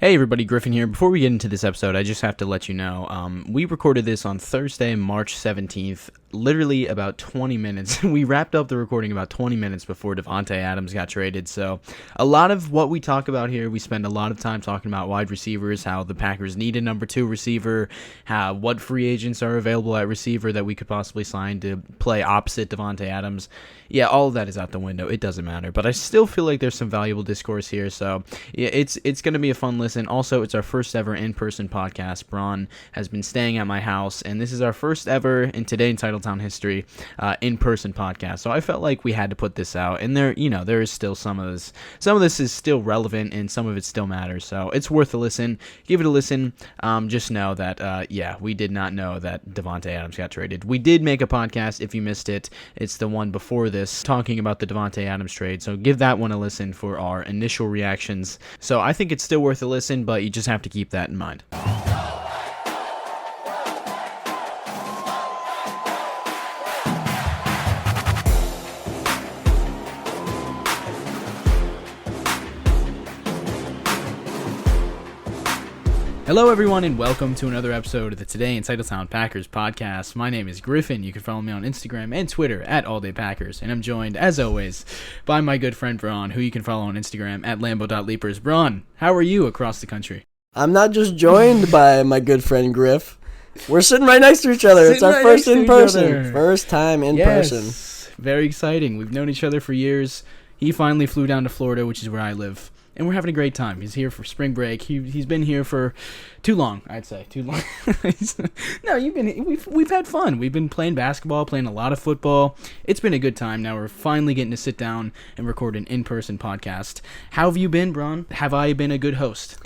Hey everybody, Griffin here. Before we get into this episode, I just have to let you know, we recorded this on Thursday, March 17th, literally about 20 minutes. We wrapped up the recording about 20 minutes before Davante Adams got traded, so a lot of what we talk about here, we spend a lot of time talking about wide receivers, how the Packers need a number 2 receiver, what free agents are available at receiver that we could possibly sign to play opposite Davante Adams. Yeah, all of that is out the window. It doesn't matter, but I still feel like there's some valuable discourse here, so yeah, it's going to be a fun listen. Also, it's our first ever in-person podcast. Bron has been staying at my house, and this is our first ever in today in Titletown history in-person podcast. So I felt like we had to put this out, and there is still some of this. Some of this is still relevant, and some of it still matters. So it's worth a listen. Give it a listen. Just know that we did not know that Davante Adams got traded. We did make a podcast. If you missed it, it's the one before this, talking about the Davante Adams trade. So give that one a listen for our initial reactions. So I think it's still worth a listen, but you just have to keep that in mind. Hello everyone and welcome to another episode of the Today in Titletown Packers podcast. My name is Griffin. You can follow me on Instagram and Twitter at AllDayPackers, and I'm joined, as always, by my good friend Bron, who you can follow on Instagram at Lambo.Leapers. Bron, how are you across the country? I'm not just joined by my good friend Griff. We're sitting right next to each other. It's our first in person. First time in person. Very exciting. We've known each other for years. He finally flew down to Florida, which is where I live. And we're having a great time. He's here for spring break. He's been here for too long, I'd say. Too long. No, we've had fun. We've been playing basketball, playing a lot of football. It's been a good time. Now we're finally getting to sit down and record an in-person podcast. How have you been, Bron? Have I been a good host?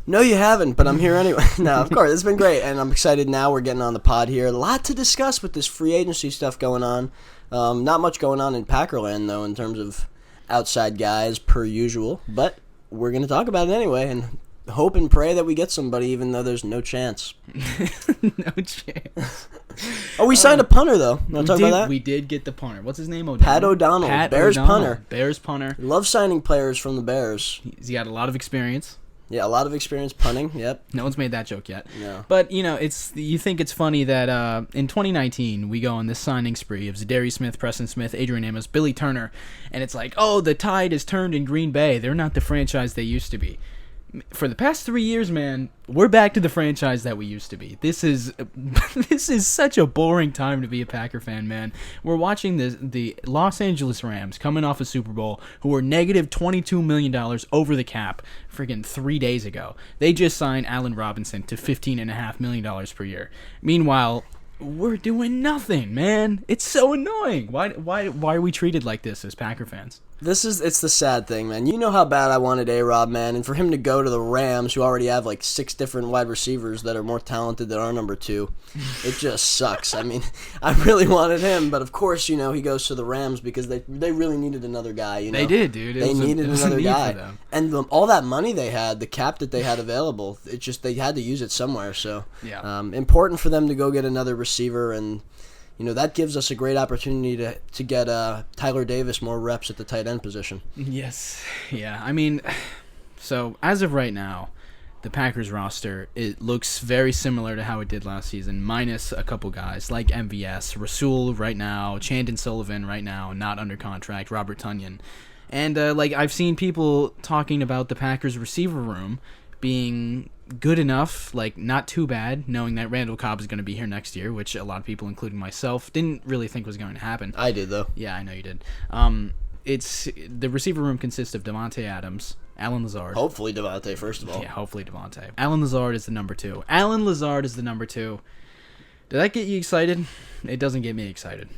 No, you haven't, but I'm here anyway. No, of course, it's been great, and I'm excited now we're getting on the pod here. A lot to discuss with this free agency stuff going on. Not much going on in Packerland, though, in terms of outside guys per usual, but we're going to talk about it anyway and hope and pray that we get somebody, even though there's no chance. No chance. Oh, we signed a punter, though. Want to talk about that? We did get the punter. What's his name? Pat O'Donnell. Bears punter. Bears punter. Love signing players from the Bears. He's got a lot of experience. Yeah, a lot of experience punting, yep. No one's made that joke yet. No. But, you think it's funny that in 2019, we go on this signing spree of Zadarius Smith, Preston Smith, Adrian Amos, Billy Turner, and it's like, oh, the tide has turned in Green Bay. They're not the franchise they used to be. For the past 3 years, man, we're back to the franchise that we used to be. This is such a boring time to be a Packer fan, man. We're watching the Los Angeles Rams coming off a Super Bowl who were negative $22 million over the cap freaking 3 days ago. They just signed Allen Robinson to $15.5 million per year. Meanwhile, we're doing nothing, man. It's so annoying. Why are we treated like this as Packer fans? It's the sad thing, man. You know how bad I wanted A-Rob, man, and for him to go to the Rams, who already have like 6 different wide receivers that are more talented than our number 2, it just sucks. I mean, I really wanted him, but of course, he goes to the Rams because they really needed another guy. They did, dude. They needed another guy, and all that money they had, the cap that they had available, they had to use it somewhere. So, yeah, important for them to go get another receiver and. That gives us a great opportunity to get Tyler Davis more reps at the tight end position. Yes. Yeah. I mean, so as of right now, the Packers roster, it looks very similar to how it did last season, minus a couple guys like MVS, Rasul right now, Chandon Sullivan right now, not under contract, Robert Tonyan. And I've seen people talking about the Packers receiver room being good enough, not too bad, knowing that Randall Cobb is going to be here next year, which a lot of people, including myself, didn't really think was going to happen. I did, though. Yeah, I know you did. It's the receiver room consists of Davante Adams, Allen Lazard. Hopefully Davante, first of all. Yeah, hopefully Davante. Allen Lazard is the number 2. Allen Lazard is the number 2. Did that get you excited? It doesn't get me excited.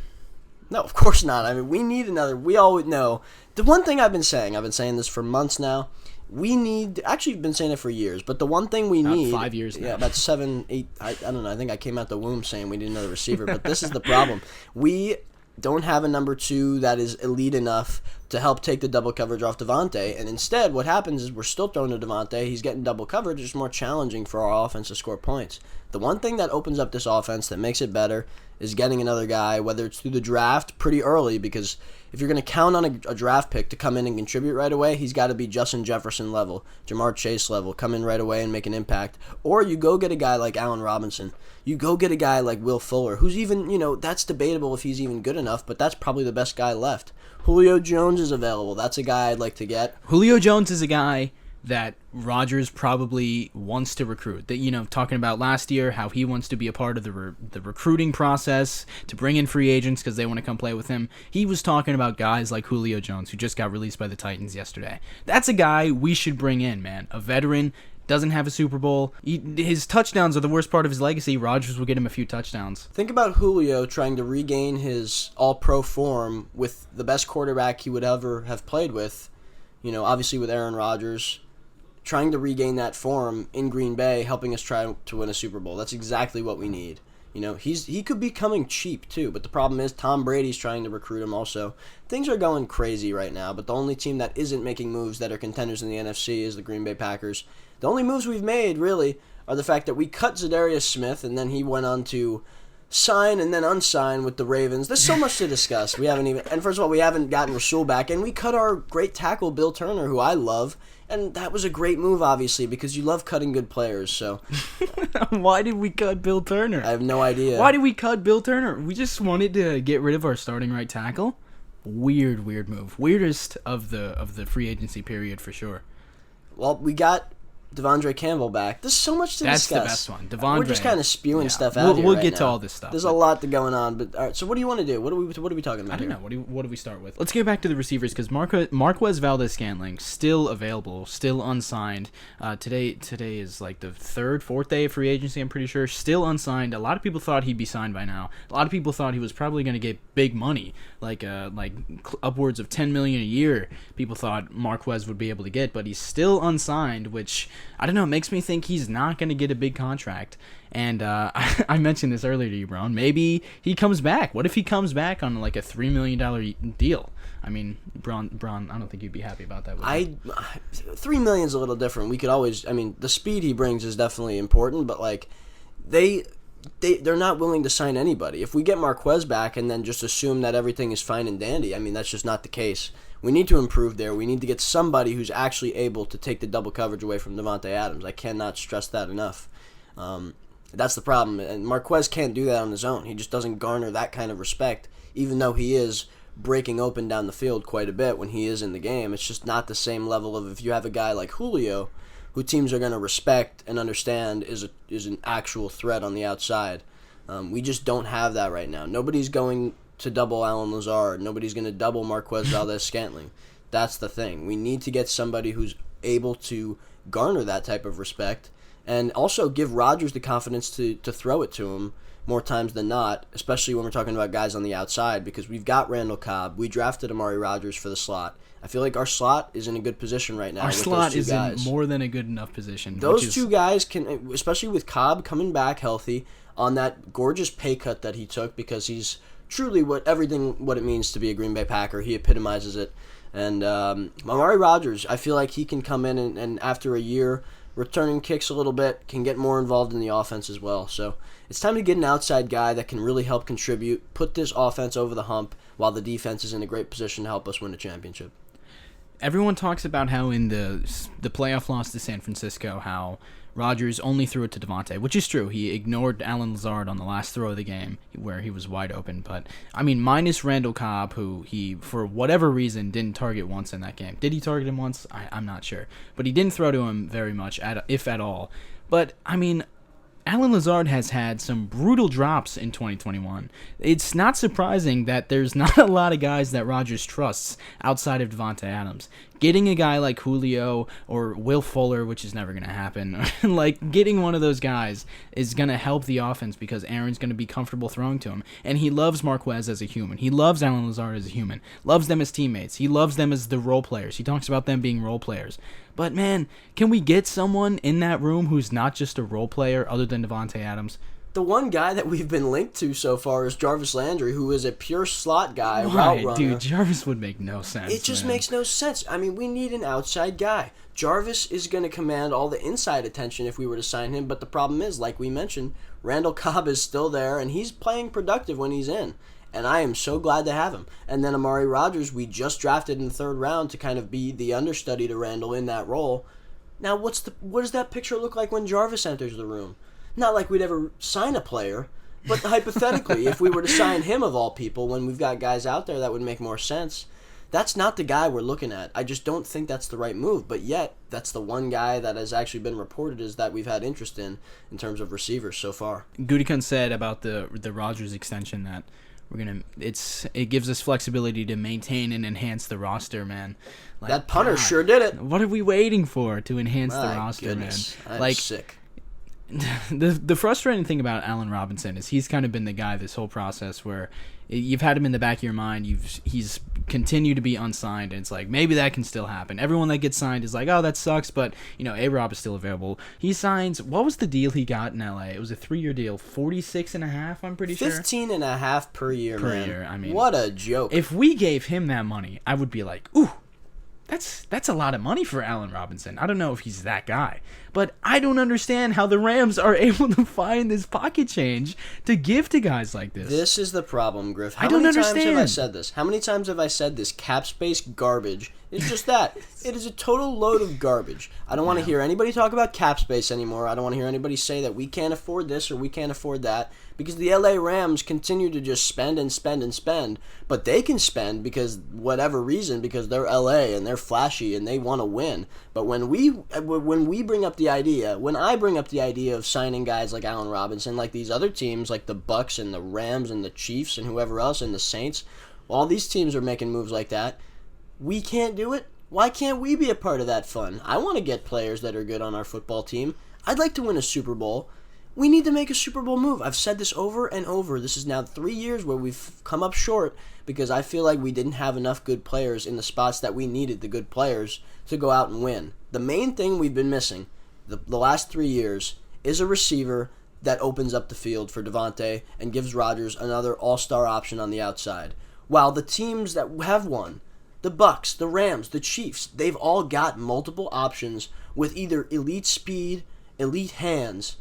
No, of course not. I mean, we need another. We all know. The one thing I've been saying this for months now, we need, actually I've been saying it for years, but the one thing we need. 5 years now. Yeah, about 7, 8, I don't know, I think I came out the womb saying we need another receiver, but this is the problem. We don't have a number 2 that is elite enough, to help take the double coverage off Devontae. And instead, what happens is we're still throwing to Devontae. He's getting double coverage. It's more challenging for our offense to score points. The one thing that opens up this offense that makes it better is getting another guy, whether it's through the draft pretty early, because if you're going to count on a draft pick to come in and contribute right away, he's got to be Justin Jefferson level, Jamar Chase level, come in right away and make an impact. Or you go get a guy like Allen Robinson. You go get a guy like Will Fuller, who's even, that's debatable if he's even good enough, but that's probably the best guy left. Julio Jones is available. That's a guy I'd like to get. Julio Jones is a guy that Rodgers probably wants to recruit. That, talking about last year, how he wants to be a part of the recruiting process to bring in free agents because they want to come play with him. He was talking about guys like Julio Jones, who just got released by the Titans yesterday. That's a guy we should bring in, man. A veteran, doesn't have a Super Bowl. His touchdowns are the worst part of his legacy. Rodgers will get him a few touchdowns. Think about Julio trying to regain his all-pro form with the best quarterback he would ever have played with, obviously with Aaron Rodgers, trying to regain that form in Green Bay, helping us try to win a Super Bowl. That's exactly what we need. He could be coming cheap too, but the problem is Tom Brady's trying to recruit him also. Things are going crazy right now, but the only team that isn't making moves that are contenders in the NFC is the Green Bay Packers. The only moves we've made, really, are the fact that we cut Zadarius Smith, and then he went on to sign and then unsign with the Ravens. There's so much to discuss. And first of all, we haven't gotten Rasul back, and we cut our great tackle, Bill Turner, who I love, and that was a great move, obviously, because you love cutting good players, so. Why did we cut Bill Turner? I have no idea. Why did we cut Bill Turner? We just wanted to get rid of our starting right tackle? Weird move. Weirdest of the free agency period, for sure. Well, we got Devondre Campbell back. There's so much to discuss. That's the best one. Devondre. We're just kind of spewing stuff out here We'll right get now. to all this stuff. There's a lot going on, but all right. So what do you want to do? What are we talking about? I don't know. What do we start with? Let's get back to the receivers because Marquez Valdes-Scantling still available, still unsigned. Today is like the fourth day of free agency. I'm pretty sure still unsigned. A lot of people thought he'd be signed by now. A lot of people thought he was probably going to get big money, like upwards of $10 million a year. People thought Marquez would be able to get, but he's still unsigned, which I don't know. It makes me think he's not going to get a big contract. And I mentioned this earlier to you, Bron. Maybe he comes back. What if he comes back on like a $3 million deal? I mean, Bron, I don't think you'd be happy about that. $3 million's a little different. We could always. I mean, the speed he brings is definitely important, but like they're not willing to sign anybody. If we get Marquez back and then just assume that everything is fine and dandy, I mean, that's just not the case. We need to improve there. We need to get somebody who's actually able to take the double coverage away from Davante Adams. I cannot stress that enough. That's the problem. And Marquez can't do that on his own. He just doesn't garner that kind of respect, even though he is breaking open down the field quite a bit when he is in the game. It's just not the same level of if you have a guy like Julio, who teams are going to respect and understand is an actual threat on the outside. We just don't have that right now. Nobody's going to double Allen Lazard. Nobody's going to double Marquez Valdes-Scantling. That's the thing. We need to get somebody who's able to garner that type of respect and also give Rodgers the confidence to throw it to him more times than not, especially when we're talking about guys on the outside, because we've got Randall Cobb. We drafted Amari Rodgers for the slot. I feel like our slot is in a good position right now. Our with slot those two is in more than a good enough position. Those two guys can, especially with Cobb coming back healthy on that gorgeous pay cut that he took, because he's truly what it means to be a Green Bay Packer. He epitomizes it. And Amari Rodgers, I feel like he can come in and after a year returning kicks a little bit, can get more involved in the offense as well. So it's time to get an outside guy that can really help contribute, put this offense over the hump while the defense is in a great position to help us win a championship. Everyone talks about how in the playoff loss to San Francisco, how Rodgers only threw it to Devontae, which is true. He ignored Allen Lazard on the last throw of the game where he was wide open. But, I mean, minus Randall Cobb, who he, for whatever reason, didn't target once in that game. Did he target him once? I'm not sure. But he didn't throw to him very much, if at all. But, I mean, Allen Lazard has had some brutal drops in 2021. It's not surprising that there's not a lot of guys that Rodgers trusts outside of Davante Adams. Getting a guy like Julio or Will Fuller, which is never going to happen, like getting one of those guys is going to help the offense because Aaron's going to be comfortable throwing to him. And he loves Marquez as a human. He loves Allen Lazard as a human. Loves them as teammates. He loves them as the role players. He talks about them being role players. But, man, can we get someone in that room who's not just a role player other than Davante Adams? The one guy that we've been linked to so far is Jarvis Landry, who is a pure slot guy, route runner. Dude, Jarvis would make no sense. It just makes no sense. I mean, we need an outside guy. Jarvis is going to command all the inside attention if we were to sign him, but the problem is, like we mentioned, Randall Cobb is still there, and he's playing productive when he's in. And I am so glad to have him. And then Amari Rodgers, we just drafted in the 3rd round to kind of be the understudy to Randall in that role. Now, what does that picture look like when Jarvis enters the room? Not like we'd ever sign a player, but hypothetically, if we were to sign him of all people, when we've got guys out there that would make more sense, that's not the guy we're looking at. I just don't think that's the right move, but yet that's the one guy that has actually been reported as that we've had interest in terms of receivers so far. Gutekunst said about the Rodgers extension that it gives us flexibility to maintain and enhance the roster, man. Like, that punter God, sure did it. What are we waiting for to enhance the roster, goodness. man? I'm sick. The frustrating thing about Allen Robinson is he's kind of been the guy this whole process where you've had him in the back of your mind. He's continued to be unsigned, and it's like maybe that can still happen. Everyone that gets signed is like, oh, that sucks, but A-Rob is still available. He signs. What was the deal he got in LA? It was a 3-year deal, 46.5. I'm pretty sure 15.5 per year, man. Per year. I mean, what a joke. If we gave him that money, I would be like, ooh. That's a lot of money for Allen Robinson. I don't know if he's that guy. But I don't understand how the Rams are able to find this pocket change to give to guys like this. This is the problem, Griff. I don't understand. How many times have I said this? How many times have I said this cap space garbage? It's just that. It is a total load of garbage. I don't want to hear anybody talk about cap space anymore. I don't want to hear anybody say that we can't afford this or we can't afford that, because the LA Rams continue to just spend and spend and spend. But they can spend because whatever reason, because they're LA and they're flashy and they want to win. But when I bring up the idea of signing guys like Allen Robinson, like these other teams, like the Bucks and the Rams and the Chiefs and whoever else and the Saints, all these teams are making moves like that. We can't do it. Why can't we be a part of that fun? I want to get players that are good on our football team. I'd like to win a Super Bowl. We need to make a Super Bowl move. I've said this over and over. This is now 3 years where we've come up short because I feel like we didn't have enough good players in the spots that we needed the good players to go out and win. The main thing we've been missing the last 3 years is a receiver that opens up the field for Devontae and gives Rodgers another all-star option on the outside. While the teams that have won, the Bucks, the Rams, the Chiefs, they've all got multiple options with either elite speed, elite hands,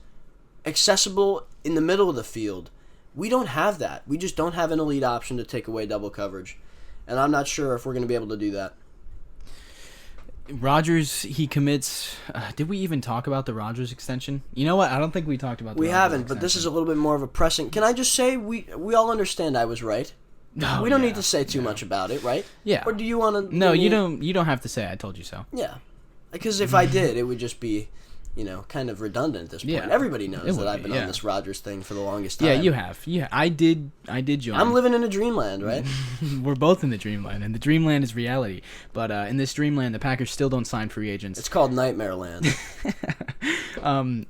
accessible in the middle of the field. We don't have that. We just don't have an elite option to take away double coverage. And I'm not sure if we're going to be able to do that. Rodgers, he commits. Did we even talk about the Rodgers extension? You know what? I don't think we talked about the We Rodgers haven't, extension. but this is a little bit more of a pressing. Can I just say we all understand I was right? No, we don't need to say too much about it, right? Yeah. Or do you want to? No, you don't. You don't have to say I told you so. Yeah, because if I did, it would just be, kind of redundant at this point. Yeah. Everybody knows that I've been yeah. on this Rodgers thing for the longest time. Yeah, you have. Yeah, I did join. I'm living in a dreamland, right? We're both in the dreamland, and the dreamland is reality. But in this dreamland, the Packers still don't sign free agents. It's called Nightmare Land.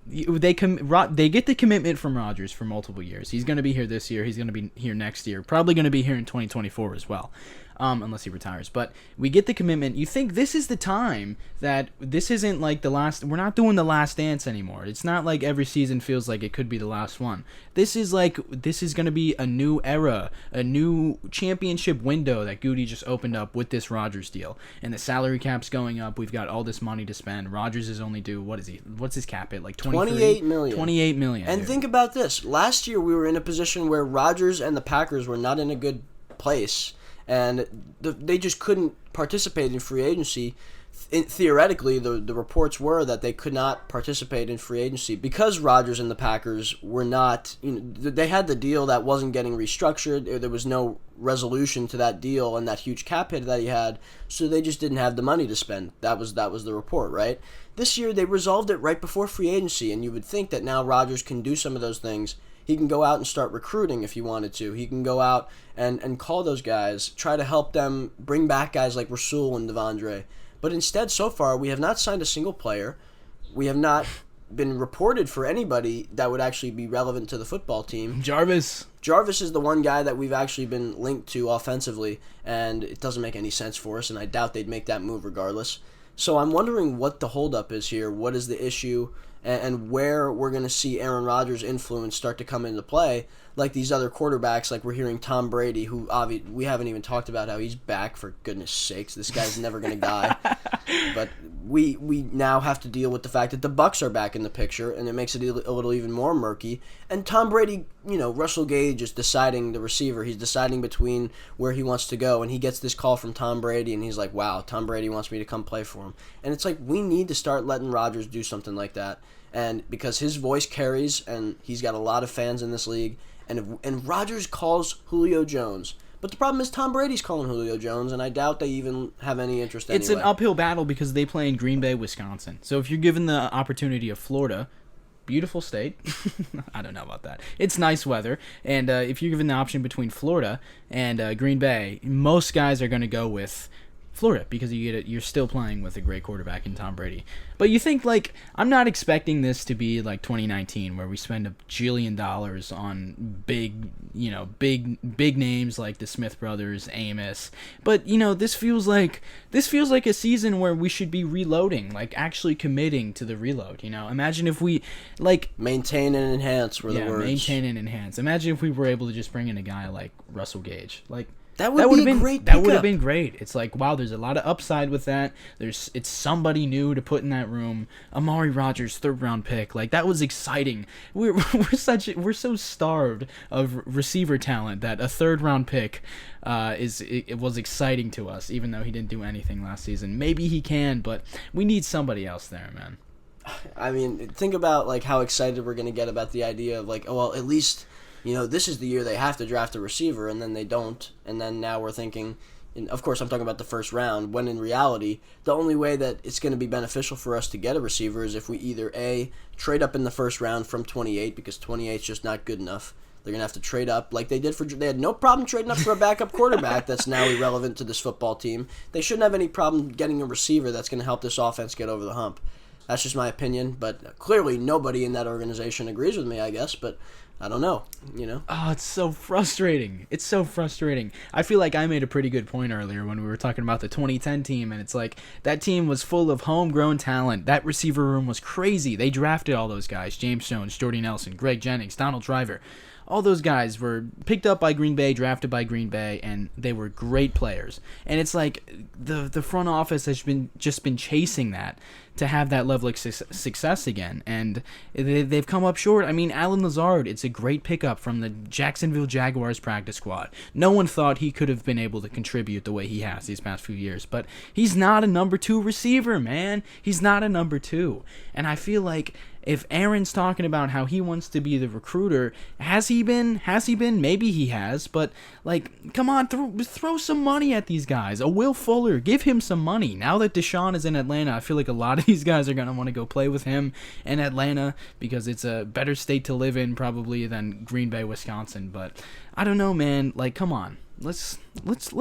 They get the commitment from Rodgers for multiple years. He's going to be here this year. He's going to be here next year. Probably going to be here in 2024 as well. Unless he retires. But we get the commitment. You think this is the time that this isn't like the last. We're not doing the last dance anymore. It's not like every season feels like it could be the last one. This is going to be a new era, a new championship window that Goody just opened up with this Rodgers deal. And the salary cap's going up. We've got all this money to spend. Rodgers is only due, what is he? What's his cap hit? Like 28 million. 28 million. And dude. Think about this. Last year we were in a position where Rodgers and the Packers were not in a good place. And they just couldn't participate in free agency. Theoretically, the reports were that they could not participate in free agency because Rodgers and the Packers were not. They had the deal that wasn't getting restructured. There was no resolution to that deal and that huge cap hit that he had, so they just didn't have the money to spend. That was the report, right? This year they resolved it right before free agency, and you would think that now Rodgers can do some of those things. He can go out and start recruiting if he wanted to. He can go out and call those guys, try to help them bring back guys like Rasul and Devondre. But instead, so far, we have not signed a single player. We have not been reported for anybody that would actually be relevant to the football team. Jarvis is the one guy that we've actually been linked to offensively, and it doesn't make any sense for us, and I doubt they'd make that move regardless. So I'm wondering what the holdup is here. What is the issue? and where we're going to see Aaron Rodgers' influence start to come into play, like these other quarterbacks, like we're hearing Tom Brady, who we haven't even talked about how he's back, for goodness sakes. This guy's never going to die. But we now have to deal with the fact that the Bucs are back in the picture, and it makes it a little even more murky. And Tom Brady, Russell Gage is deciding the receiver. He's deciding between where he wants to go, and he gets this call from Tom Brady, and he's like, wow, Tom Brady wants me to come play for him. And it's like, we need to start letting Rodgers do something like that. And because his voice carries, and he's got a lot of fans in this league, and Rodgers calls Julio Jones. But the problem is Tom Brady's calling Julio Jones, and I doubt they even have any interest anyway. It's an uphill battle because they play in Green Bay, Wisconsin. So if you're given the opportunity of Florida, beautiful state. I don't know about that. It's nice weather. And if you're given the option between Florida and Green Bay, most guys are going to go with Florida because you're still playing with a great quarterback in Tom Brady. But you think, I'm not expecting this to be like 2019 where we spend $1 jillion on big names like the Smith brothers, Amos. But this feels like a season where we should be reloading, actually committing to the reload. Imagine if we maintain and enhance were the words. Maintain and enhance. Imagine if we were able to just bring in a guy like Russell Gage, That would be a great pickup. That would have been great. It's wow, there's a lot of upside with that. It's somebody new to put in that room. Amari Rodgers, 3rd round pick. That was exciting. We're so starved of receiver talent that a 3rd round pick it was exciting to us, even though he didn't do anything last season. Maybe he can, but we need somebody else there, man. I mean, think about how excited we're gonna get about the idea of at least, this is the year they have to draft a receiver, and then they don't. And then now we're thinking, and of course I'm talking about the first round, when in reality, the only way that it's going to be beneficial for us to get a receiver is if we either A, trade up in the first round from 28, because 28 is just not good enough. They're going to have to trade up like they did they had no problem trading up for a backup quarterback that's now irrelevant to this football team. They shouldn't have any problem getting a receiver that's going to help this offense get over the hump. That's just my opinion, but clearly nobody in that organization agrees with me, I guess, but I don't know, Oh, it's so frustrating. It's so frustrating. I feel like I made a pretty good point earlier when we were talking about the 2010 team, and it's that team was full of homegrown talent. That receiver room was crazy. They drafted all those guys, James Jones, Jordy Nelson, Greg Jennings, Donald Driver. All those guys were picked up by Green Bay, drafted by Green Bay, and they were great players. And it's the front office has been chasing that to have that level of success again, and they've come up short. I mean, Alan Lazard, it's a great pickup from the Jacksonville Jaguars practice squad. No one thought he could have been able to contribute the way he has these past few years, but he's not a number 2 receiver, man. He's not a number 2, and I feel like if Aaron's talking about how he wants to be the recruiter, has he been? Maybe he has, but come on, throw some money at these guys. A Will Fuller, give him some money. Now that Deshaun is in Atlanta, I feel like a lot of these guys are going to want to go play with him in Atlanta because it's a better state to live in probably than Green Bay, Wisconsin. But I don't know, man. Come on. Let's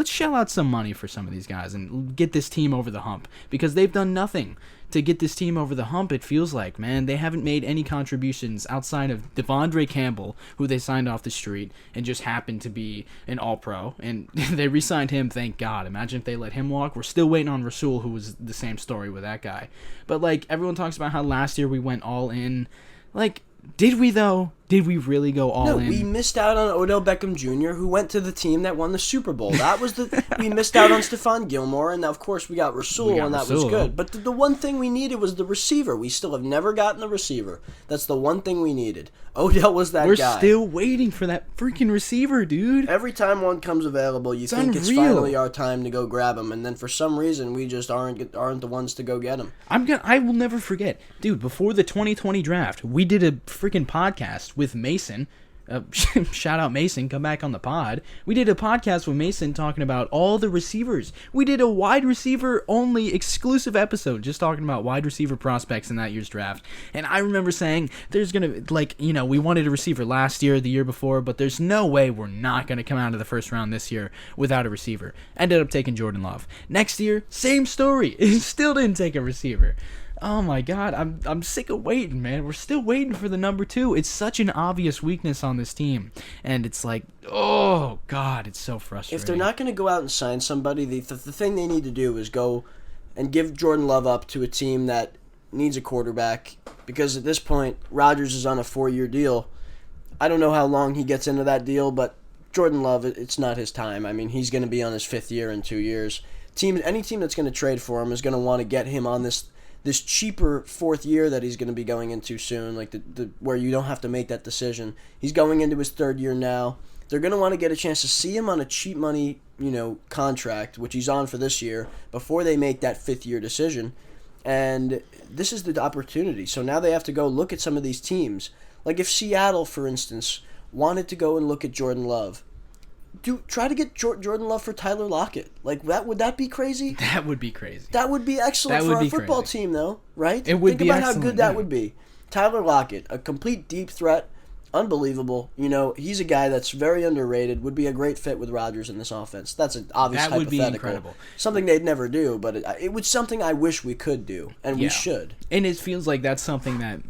shell out some money for some of these guys and get this team over the hump, because they've done nothing to get this team over the hump. It feels like, man, they haven't made any contributions outside of Devondre Campbell, who they signed off the street and just happened to be an all-pro, and they re-signed him, thank God. Imagine if they let him walk. We're still waiting on Rasul, who was the same story with that guy. But everyone talks about how last year we went all in. Did we though? Did we really go all in? No, we missed out on Odell Beckham Jr., who went to the team that won the Super Bowl. That was we missed out on Stephon Gilmore, and now, of course, we got Rasul, and that was good. But the one thing we needed was the receiver. We still have never gotten the receiver. That's the one thing we needed. Odell was that guy. We're still waiting for that freaking receiver, dude. Every time one comes available, you think it's finally our time to go grab him, and then for some reason, we just aren't the ones to go get him. I will never forget, dude. Before the 2020 draft, we did a freaking podcast with Mason. Shout out Mason, come back on the pod. We did a podcast with Mason talking about all the receivers. We did a wide receiver only exclusive episode just talking about wide receiver prospects in that year's draft. And I remember saying there's gonna we wanted a receiver last year, the year before, but there's no way we're not gonna come out of the first round this year without a receiver. Ended up taking Jordan Love. Next year, same story. Still didn't take a receiver. Oh my God, I'm sick of waiting, man. We're still waiting for the number 2. It's such an obvious weakness on this team, and it's oh God, it's so frustrating. If they're not going to go out and sign somebody, the thing they need to do is go and give Jordan Love up to a team that needs a quarterback because at this point, Rodgers is on a 4-year deal. I don't know how long he gets into that deal, but Jordan Love, it's not his time. I mean, he's going to be on his 5th year in 2 years. Any team that's going to trade for him is going to want to get him on this cheaper 4th year that he's going to be going into soon, like the where you don't have to make that decision. He's going into his 3rd year now. They're going to want to get a chance to see him on a cheap money, contract, which he's on for this year, before they make that 5th year decision. And this is the opportunity. So now they have to go look at some of these teams. Like if Seattle, for instance, wanted to go and look at Jordan Love, try to get Jordan Love for Tyler Lockett. Like would that be crazy? That would be crazy. That would be excellent for our football team, though, right? It would be excellent. Think about how good that would be. Tyler Lockett, a complete deep threat, unbelievable. He's a guy that's very underrated. Would be a great fit with Rodgers in this offense. That's an obvious hypothetical. That would be incredible. Something they'd never do, but it was something I wish we could do, and we should. And it feels like that's something that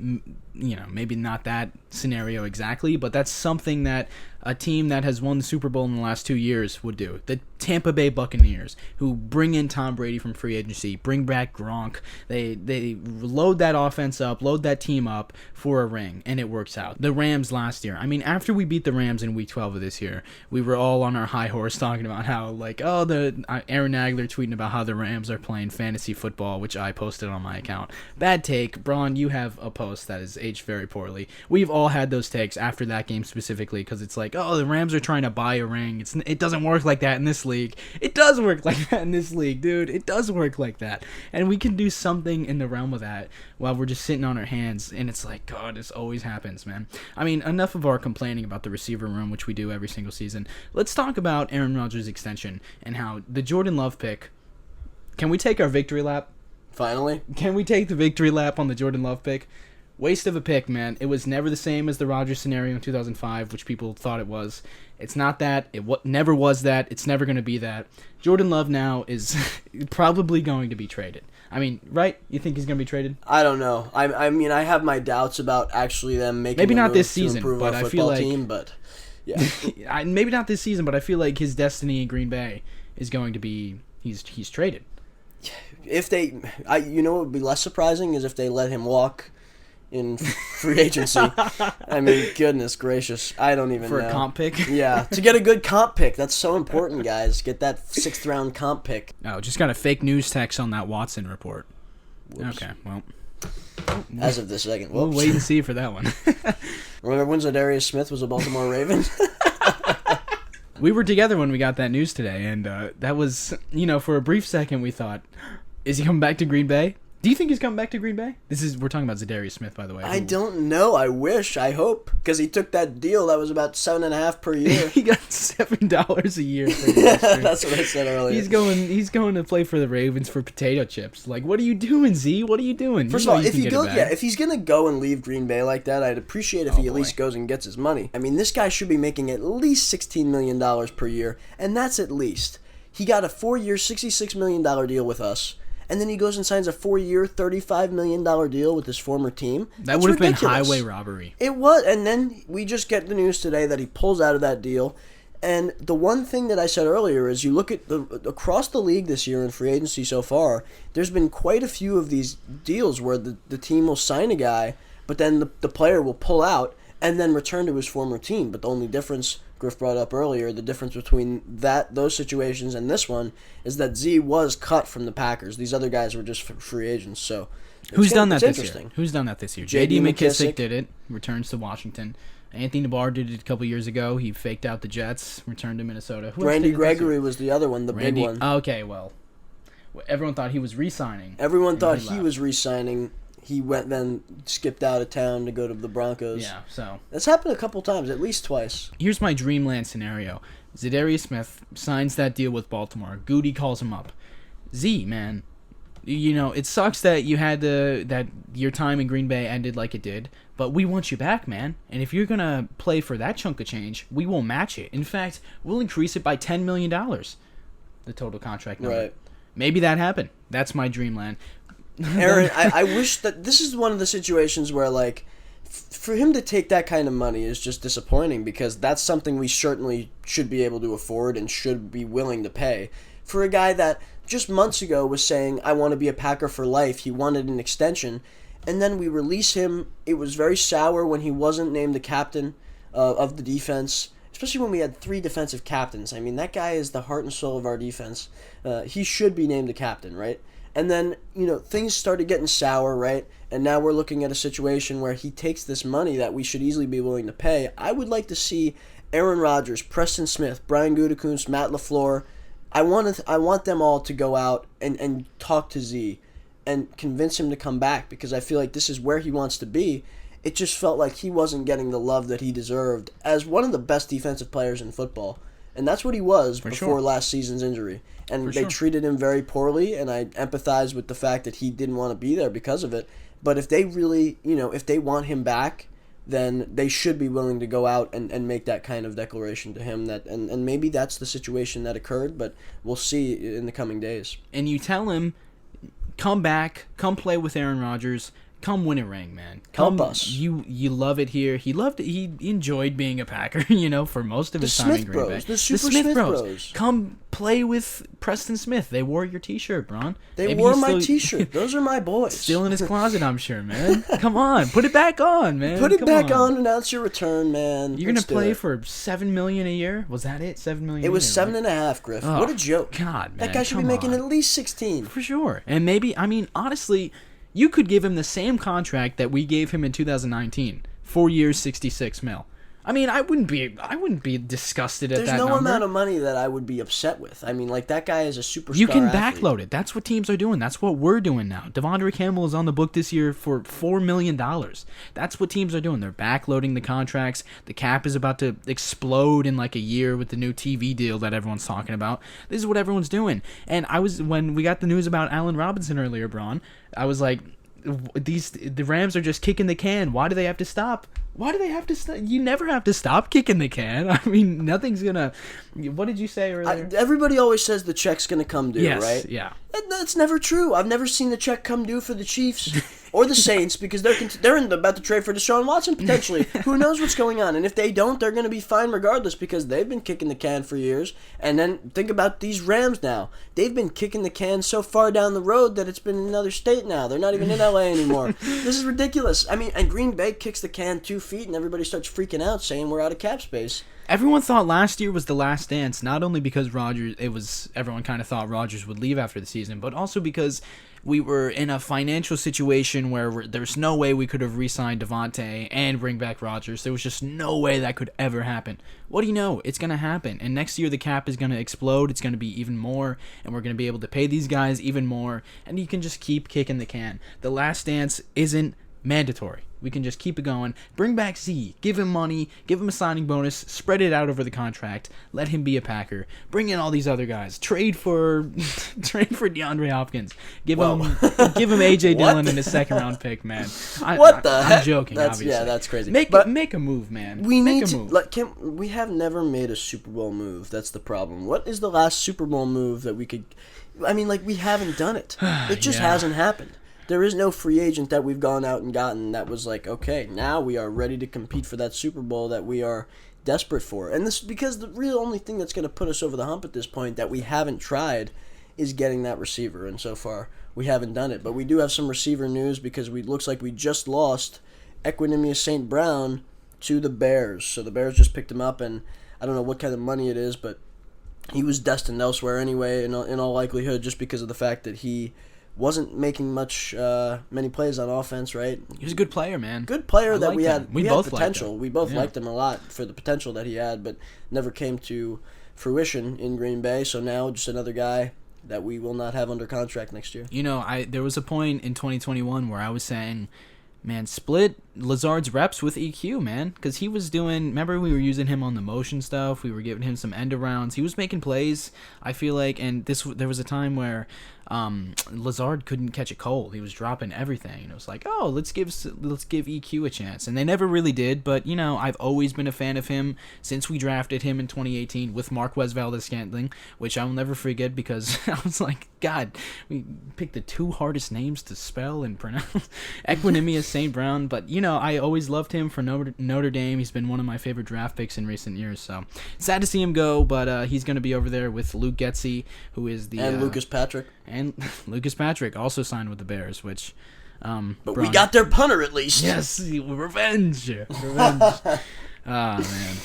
maybe not that scenario exactly, but that's something that a team that has won the Super Bowl in the last 2 years would do. The Tampa Bay Buccaneers, who bring in Tom Brady from free agency, bring back Gronk. They load that offense up, load that team up for a ring, and it works out. The Rams last year. I mean, after we beat the Rams in Week 12 of this year, we were all on our high horse talking about how, Aaron Nagler tweeting about how the Rams are playing fantasy football, which I posted on my account. Bad take. Bron, you have a post that is aged very poorly. We've all had those takes after that game specifically, because it's like, the Rams are trying to buy a ring. It doesn't work like that in this league. It does work like that in this league, dude. It does work like that. And we can do something in the realm of that while we're just sitting on our hands. And it's like, God, this always happens, man. I mean, enough of our complaining about the receiver room, which we do every single season. Let's talk about Aaron Rodgers' extension and how the Jordan Love pick. Can we take our victory lap? Finally? Can we take the victory lap on the Jordan Love pick? Waste of a pick, man. It was never the same as the Rodgers scenario in 2005, which people thought it was. It's not that. It never was that. It's never going to be that. Jordan Love now is probably going to be traded. I mean, right? You think he's going to be traded? I don't know. I mean, I have my doubts about actually them making maybe not this season, but I feel like team, but yeah, maybe not this season. But I feel like his destiny in Green Bay is going to be he's traded. If what would be less surprising is if they let him walk in free agency. I mean, goodness gracious. I don't even know. For a comp pick? Yeah, to get a good comp pick. That's so important, guys. Get that 6th round comp pick. Oh, just got a fake news text on that Watson report. Whoops. Okay, well. As of this second. We'll wait and see for that one. Remember when Zadarius Smith was a Baltimore Raven? We were together when we got that news today, and that was, for a brief second we thought, is he coming back to Green Bay? Do you think he's coming back to Green Bay? We're talking about Zadarius Smith, by the way. I don't know. I wish. I hope. Because he took that deal that was about $7.5 per year. He got $7 a year. That's what I said earlier. He's going to play for the Ravens for potato chips. Like, what are you doing, Z? What are you doing? First of all, if he's gonna go and leave Green Bay like that, I'd appreciate if he at least goes and gets his money. I mean, this guy should be making at least $16 million per year, and that's at least. He got a 4-year, $66 million deal with us. And then he goes and signs a 4-year, $35 million deal with his former team. That would have been highway robbery. It was. And then we just get the news today that he pulls out of that deal. And the one thing that I said earlier is you look at across the league this year in free agency so far, there's been quite a few of these deals where the team will sign a guy, but then the player will pull out and then return to his former team. But the only difference Griff brought up earlier, the difference between those situations and this one is that Z was cut from the Packers. These other guys were just free agents. So Who's done that this year? J.D. McKissick did it, returns to Washington. Anthony Barr did it a couple years ago. He faked out the Jets, returned to Minnesota. Randy Gregory was the other one, big one. Okay, well, everyone thought he was re-signing. Everyone thought he was re-signing. He skipped out of town to go to the Broncos. Yeah, so. That's happened a couple times, at least twice. Here's my dreamland scenario. Zadarius Smith signs that deal with Baltimore. Goody calls him up. Z, man, it sucks that you had that your time in Green Bay ended like it did, but we want you back, man. And if you're going to play for that chunk of change, we will match it. In fact, we'll increase it by $10 million, the total contract number. Right. Maybe that happened. That's my dreamland. Aaron, I wish that this is one of the situations where, for him to take that kind of money is just disappointing because that's something we certainly should be able to afford and should be willing to pay. For a guy that just months ago was saying, I want to be a Packer for life. He wanted an extension. And then we release him. It was very sour when he wasn't named the captain of the defense, especially when we had 3 defensive captains. I mean, that guy is the heart and soul of our defense. He should be named the captain, right? And then, things started getting sour, right? And now we're looking at a situation where he takes this money that we should easily be willing to pay. I would like to see Aaron Rodgers, Preston Smith, Brian Gutekunst, Matt LaFleur. I want them all to go out and talk to Z and convince him to come back, because I feel like this is where he wants to be. It just felt like he wasn't getting the love that he deserved as one of the best defensive players in football. And that's what he was before last season's injury. And they treated him very poorly, and I empathize with the fact that he didn't want to be there because of it. But if they really, if they want him back, then they should be willing to go out and make that kind of declaration to him. And maybe that's the situation that occurred, but we'll see in the coming days. And you tell him, come back, come play with Aaron Rodgers, come win a ring, man. Help us. You love it here. He enjoyed being a Packer, for most of his time in Green Bay. The Smith Bros. Come play with Preston Smith. They wore your t-shirt, Bron. They wore my t-shirt. Those are my boys. Still in his closet, I'm sure, man. Come on. Put it back on, man. Put it back on. Announce your return, man. You're going to play for $7 million a year? Was that it? $7 million It was $7.5, Griff. Oh, what a joke. God, man. That guy should be making at least 16. For sure. And maybe, honestly, you could give him the same contract that we gave him in 2019. 4 years, $66 million. I wouldn't be disgusted at that number. There's no amount of money that I would be upset with. That guy is a superstar. You can athlete. backload it. That's what teams are doing. That's what we're doing now. Devondre Campbell is on the book this year for $4 million. That's what teams are doing. They're backloading the contracts. The cap is about to explode in like a year with the new TV deal that everyone's talking about. This is what everyone's doing. And when we got the news about Allen Robinson earlier, Bron, I was like, the Rams are just kicking the can. Why do they have to stop? Why do they have to stop? You never have to stop kicking the can. Nothing's gonna. What did you say earlier? Everybody always says the check's gonna come due, right? Yeah. That's never true. I've never seen the check come due for the Chiefs or the Saints, because they're about to trade for Deshaun Watson potentially. Who knows what's going on? And if they don't, they're going to be fine regardless, because they've been kicking the can for years. And then think about these Rams now. They've been kicking the can so far down the road that it's been in another state now. They're not even in LA anymore. This is ridiculous. and Green Bay kicks the can 2 feet, and everybody starts freaking out, saying we're out of cap space. Everyone thought last year was the last dance, not only because everyone kind of thought Rodgers would leave after the season, but also because we were in a financial situation where there's no way we could have re-signed Devontae and bring back Rodgers. There was just no way that could ever happen. What do you know? It's going to happen. And next year the cap is going to explode. It's going to be even more, and we're going to be able to pay these guys even more, and you can just keep kicking the can. The last dance isn't mandatory. We can just keep it going. Bring back Z. Give him money. Give him a signing bonus. Spread it out over the contract. Let him be a Packer. Bring in all these other guys. Trade for DeAndre Hopkins. Give him AJ Dillon in his second round pick, man. What the heck? I'm joking. Obviously. Yeah, that's crazy. Make a move, man. We have never made a Super Bowl move. That's the problem. What is the last Super Bowl move that we could? We haven't done it. It just hasn't happened. There is no free agent that we've gone out and gotten that was like, okay, now we are ready to compete for that Super Bowl that we are desperate for. And this because the real only thing that's going to put us over the hump at this point that we haven't tried is getting that receiver. And so far, we haven't done it. But we do have some receiver news, because it looks like we just lost Equinemius St. Brown to the Bears. So the Bears just picked him up, and I don't know what kind of money it is, but he was destined elsewhere anyway, in all likelihood, just because of the fact that he wasn't making many plays on offense, right? He was a good player, man. Good player that we had. We both had potential. We both liked him a lot for the potential that he had, but never came to fruition in Green Bay. So now just another guy that we will not have under contract next year. There was a point in 2021 where I was saying, man, split Lazard's reps with EQ, man, because he was doing. Remember, we were using him on the motion stuff. We were giving him some end arounds. He was making plays, I feel like, and there was a time where Lazard couldn't catch a cold. He was dropping everything, and it was like, oh, let's give EQ a chance, and they never really did. But I've always been a fan of him since we drafted him in 2018 with Marquez Valdes-Scantling, which I will never forget, because I was like, God, we picked the 2 hardest names to spell and pronounce, Equinemius St. Brown. But I always loved him for Notre Dame. He's been one of my favorite draft picks in recent years. So sad to see him go, but he's going to be over there with Luke Getsy, who is the Lucas Patrick. And Lucas Patrick also signed with the Bears, which. But we got their punter at least. Yes, revenge. Oh man.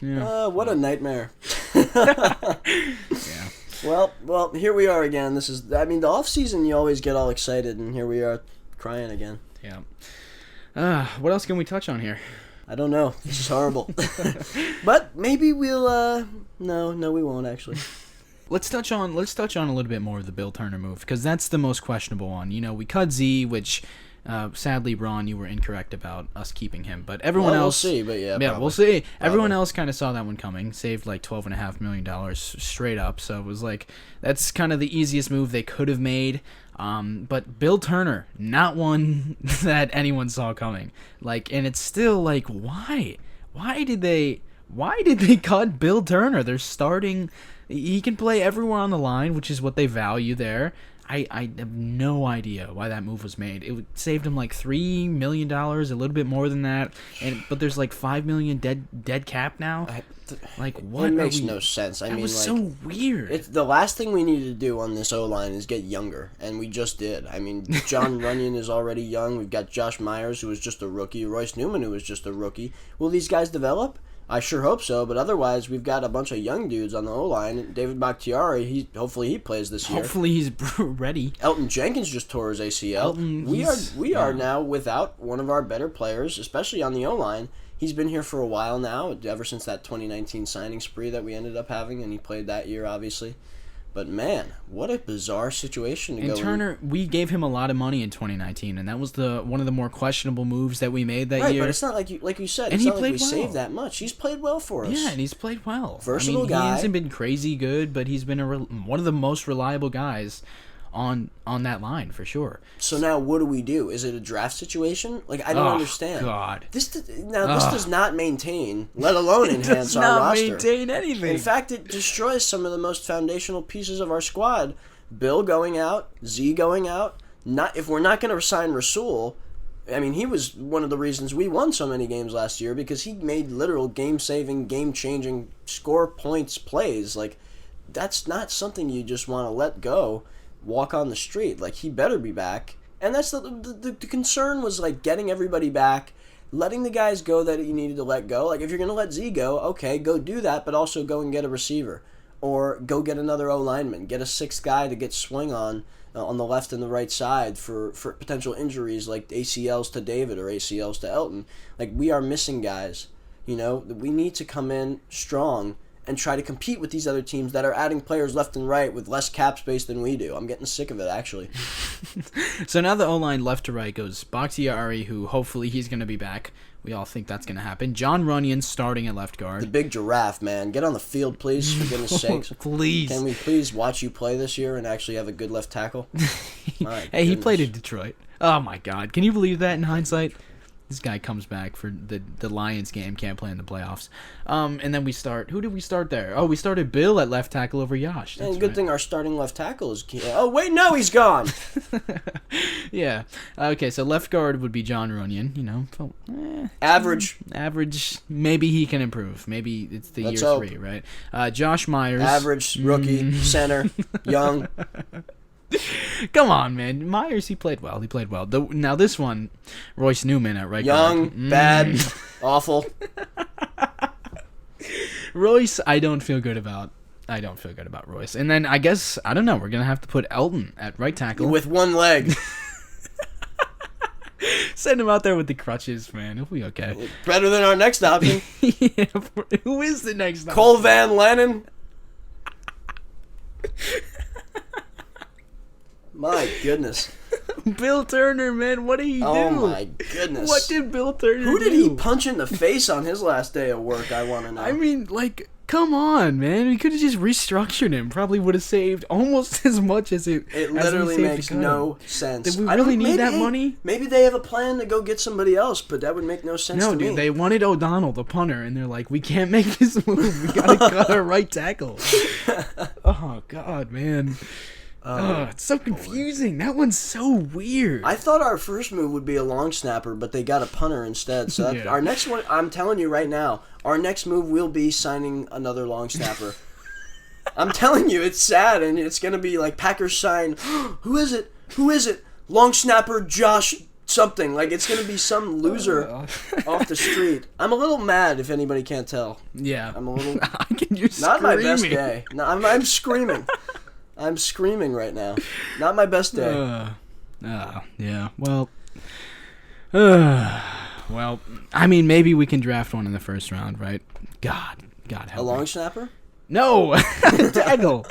Yeah. What a nightmare. Yeah. Well, here we are again. The offseason, you always get all excited, and here we are crying again. Yeah. What else can we touch on here? I don't know. This is horrible. But maybe we'll, no, we won't actually. Let's touch on a little bit more of the Bill Turner move, because that's the most questionable one. We cut Z, which sadly, Bron, you were incorrect about us keeping him, but everyone else. We'll see, but yeah, we'll see. Everyone else kind of saw that one coming. Saved like $12.5 million straight up. So it was like that's kind of the easiest move they could have made. But Bill Turner, not one that anyone saw coming. And it's still like, why? Why did they cut Bill Turner? They're starting. He can play everywhere on the line, which is what they value there. I have no idea why that move was made. It saved him like $3 million, a little bit more than that. But there's like $5 million dead cap now. What? It makes no sense. That was so weird. The last thing we need to do on this O-line is get younger, and we just did. John Runyon is already young. We've got Josh Myers, who was just a rookie. Royce Newman, who was just a rookie. Will these guys develop? I sure hope so, but otherwise we've got a bunch of young dudes on the O-line. David Bakhtiari, hopefully he plays this year. Hopefully he's ready. Elton Jenkins just tore his ACL. We are now without one of our better players, especially on the O-line. He's been here for a while now, ever since that 2019 signing spree that we ended up having, and he played that year, obviously. But man, what a bizarre situation to go in. And Turner, we gave him a lot of money in 2019, and that was one of the more questionable moves that we made that year. Right, but it's not like you said. It's not like we saved that much. He's played well for us. Yeah, and he's played well. Versatile guy. He hasn't been crazy good, but he's been one of the most reliable guys on that line for sure. So now what do we do? Is it a draft situation? I don't understand. God. This does not maintain, let alone enhance our roster. It does not maintain anything. In fact, it destroys some of the most foundational pieces of our squad. Bill going out, Z going out. If we're not going to sign Rasul, he was one of the reasons we won so many games last year, because he made literal game-saving, game-changing, score points plays. That's not something you just want to let go. Walk on the street. He better be back. And that's the concern was getting everybody back, letting the guys go that you needed to let go. If you're going to let Z go, okay, go do that, but also go and get a receiver. Or go get another O-lineman. Get a sixth guy to get swing on the left and the right side for potential injuries like ACLs to David or ACLs to Elton. We are missing guys. We need to come in strong and try to compete with these other teams that are adding players left and right with less cap space than we do. I'm getting sick of it, actually. So now the O-line left to right goes Bakhtiari, who hopefully he's going to be back. We all think that's going to happen. John Runyon starting at left guard. The big giraffe, man. Get on the field, please, for goodness sakes. Please. Can we please watch you play this year and actually have a good left tackle? Hey, he played in Detroit. Oh, my God. Can you believe that in hindsight? This guy comes back for the Lions game, can't play in the playoffs. And then we start. Who did we start there? Oh, we started Bill at left tackle over Yash. And good thing our starting left tackle is. Oh wait, no, he's gone. Yeah. Okay, so left guard would be John Runyon. Average. Average. Maybe he can improve. Maybe it's the Let's year hope. 3, right? Josh Myers. Average rookie center, young. Come on, man. Myers, he played well. Now this one, Royce Newman at right guard. Young, bad, awful. Royce, I don't feel good about Royce. And then I guess, I don't know, we're going to have to put Elton at right tackle. With one leg. Send him out there with the crutches, man. He'll be okay. Better than our next option. Yeah, who is the next option? Cole Van Lennon. My goodness. Bill Turner, man, what did he do? Oh my goodness. What did Bill Turner do? Who did he punch in the face on his last day of work, I want to know. Come on, man. We could have just restructured him. Probably would have saved almost as much as it. It literally makes no sense. Did we really need that money? Maybe they have a plan to go get somebody else, but that would make no sense to me. No, dude, they wanted O'Donnell, the punter, and they're like, we can't make this move. We gotta cut our right tackle. Oh God, man. Oh, it's so confusing. That one's so weird. I thought our first move would be a long snapper, but they got a punter instead. So Yeah. our next one, I'm telling you right now, our next move will be signing another long snapper. I'm telling you, it's sad, and it's going to be like Packers sign, who is it? Who is it? Long snapper Josh something. Like, it's going to be some loser off the street. I'm a little mad, if anybody can't tell. Yeah. I'm a little... You're Not my best screaming. day. No, I'm screaming. I'm screaming right now. Not my best day. Yeah. Well, well, I mean, maybe we can draft one in the first round, right? God A help long me. snapper? No, tackle.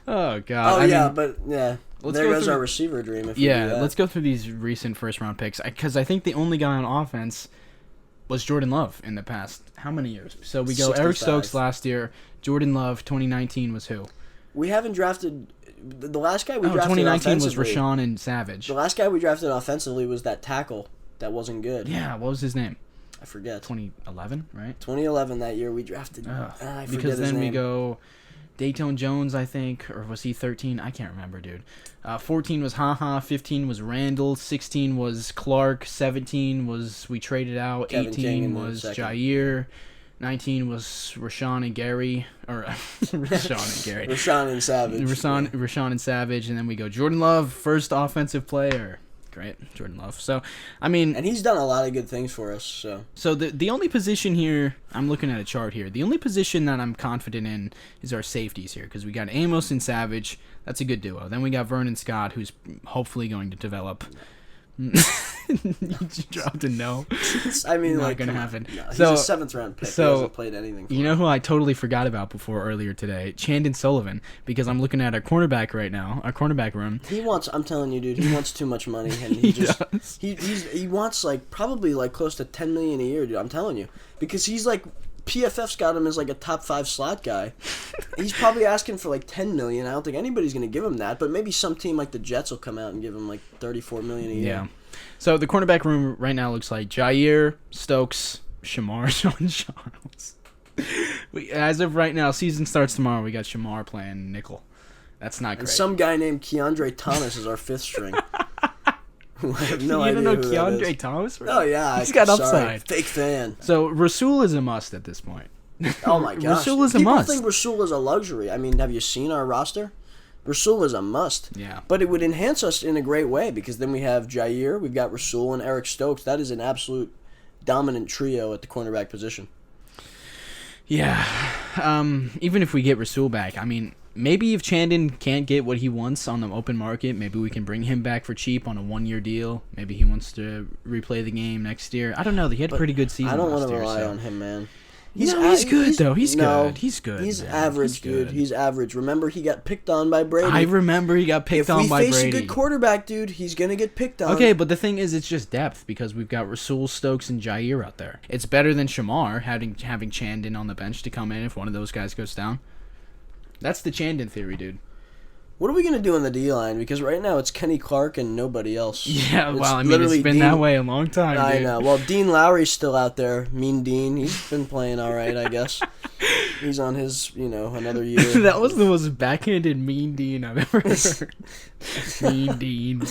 Oh God. Oh, I yeah, mean, but yeah. let's There go goes through- our receiver dream if we do yeah. that. Let's go through these recent first round picks because I think the only guy on offense was Jordan Love in the past. How many years? So we go 65. Eric Stokes last year. Jordan Love 2019 was who? We haven't drafted... The last guy we drafted 2019 was offensively... Rashawn and Savage. The last guy we drafted offensively was that tackle that wasn't good. Yeah, what was his name? I forget. 2011, right? 2011 that year we drafted... I forget Because his then we name. go Dayton Jones, I think, or was he 13? I can't remember, dude. 14 was Haha, 15 was Randall, 16 was Clark, 17 was we traded out, Kevin King 18 in the was second. Jair, 19 was Rashawn and Gary, or Rashawn and Gary. Rashawn and Savage. Rashawn and Savage, and then we go Jordan Love, first offensive player. Great, Jordan Love. So, I mean... And he's done a lot of good things for us, so... So the only position here, I'm looking at a chart here, the only position that I'm confident in is our safeties here, because we got Amos and Savage. That's a good duo. Then we got Vernon Scott, who's hopefully going to develop. You just dropped a no. I mean, Not like, gonna come on. happen. No, he's So- a 7th round pick. so, he hasn't played anything for You know us. who I totally forgot about before earlier today? Chandon Sullivan, because I'm looking at our cornerback right now, our cornerback room. He wants... I'm telling you, dude, he wants too much money, and he just... does. He wants, like, probably, like, close to $10 million a year, dude. I'm telling you. Because he's, like... PFF's got him as, like, a top 5 slot guy. He's probably asking for, like, $10 million. I don't think anybody's going to give him that, but maybe some team like the Jets will come out and give him, like, $34 million a year. Yeah. So the cornerback room right now looks like Jair, Stokes, Shamar, Sean Charles. As of right now, season starts tomorrow. We got Shamar playing nickel. That's not And great. some guy named Keandre Thomas is our 5th string. I have no you idea don't know who that Keandre is. Thomas? Oh, yeah. He's got sorry. upside. Fake fan. So Rasul is a must at this point. Oh, my gosh. Rasul is a People must. think Rasul is a luxury. I mean, have you seen our roster? Rasul is a must. Yeah. But it would enhance us in a great way because then we have Jair, we've got Rasul, and Eric Stokes. That is an absolute dominant trio at the cornerback position. Yeah. Even if we get Rasul back, I mean, maybe if Chandon can't get what he wants on the open market, maybe we can bring him back for cheap on a 1-year deal. Maybe he wants to replay the game next year. I don't know. He had a pretty good season I don't last want to year. rely So. on him, man. He's good, though. He's good. He's good. He's man. average, dude. He's average. Remember, he got picked on by Brady. I remember he got picked on by If we face Brady. a good quarterback, dude, he's going to get picked on. Okay, but the thing is, it's just depth because we've got Rasul, Stokes, and Jair out there. It's better than Shamar having Chandon on the bench to come in if one of those guys goes down. That's the Chandon theory, dude. What are we going to do on the D-line? Because right now it's Kenny Clark and nobody else. Yeah, It's well, I mean, literally it's been that way a long time, I dude. know. Well, Dean Lowry's still out there. Mean Dean. He's been playing all right, I guess. He's on his, another year. That was the most backhanded mean Dean I've ever heard. Mean Dean.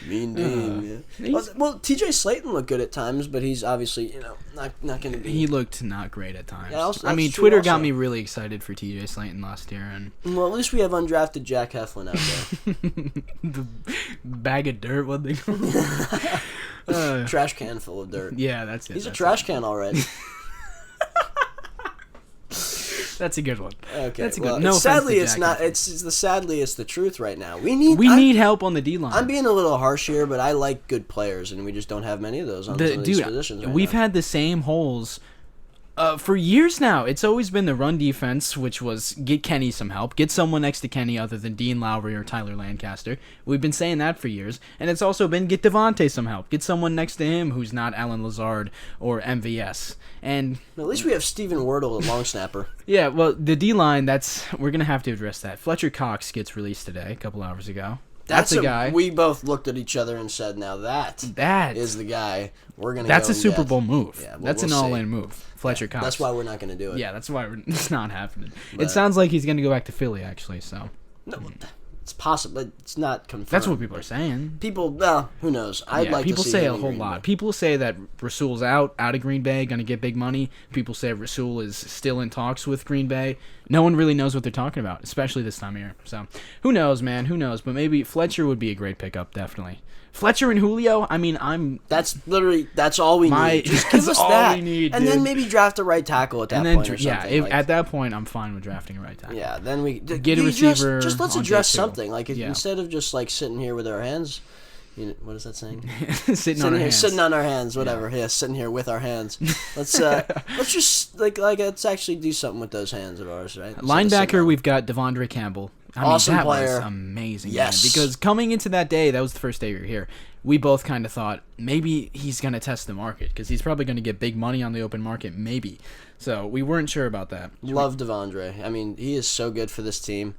Mean Dean, yeah. Well, TJ Slayton looked good at times, but he's obviously, not going to be. He looked not great at times. Yeah, also- I mean, that's true Twitter also. got me really excited for TJ Slayton last year, and Well, at least we have undrafted Jack Heflin out there. the bag of dirt, what they call it. Trash can full of dirt. Yeah, that's it. He's a that's trash can already. That's a good one. Okay. That's a well, good. No, sadly, offense it's to not. Jack It's the truth right now. We We need help on the D line. I'm being a little harsh here, but I like good players, and we just don't have many of those on some of these positions right we've now. had the same holes for years now. It's always been the run defense, which was get Kenny some help, get someone next to Kenny other than Dean Lowry or Tyler Lancaster. We've been saying that for years, and it's also been get Devontae some help, get someone next to him who's not Alan Lazard or MVS. And At least we have Steven Wordle at long snapper. yeah, well, the D line, we're gonna have to address that. Fletcher Cox gets released today, a couple hours ago. That's a guy. We both looked at each other and said, "Now that is the guy we're gonna." That's go a and Super get." Bowl move. Yeah, well, that's an we'll see. all-in move. Fletcher Cox. That's why we're not gonna do it. Yeah, that's why it's not happening. But- It sounds like he's going to go back to Philly, actually. So No, It's possible. It's not confirmed. That's what people are saying. People, well, who knows? I'd like people to see say him a in whole Green lot. Bay. People say that Rasul's out of Green Bay, going to get big money. People say Rasul is still in talks with Green Bay. No one really knows what they're talking about, especially this time of year. So, who knows, man? Who knows? But maybe Fletcher would be a great pickup, definitely. Fletcher and Julio, I mean, that's all we need. Just give us all that. we need, and dude. then maybe draft a right tackle at that point or something. At that point, I'm fine with drafting a right tackle. Yeah, then we get a receiver. Just let's on address day two. something. Like instead of just like sitting here with our hands, what is that saying? Sitting on our hands, whatever. Yeah, sitting here with our hands. Let's just let's actually do something with those hands of ours, right? Linebacker, we've got Devondre Campbell. Awesome that player. was amazing. Yes. Man, because coming into that day, that was the first day we were here. We both kind of thought maybe he's going to test the market because he's probably going to get big money on the open market, maybe. So we weren't sure about that. Love Devondre. I mean, he is so good for this team.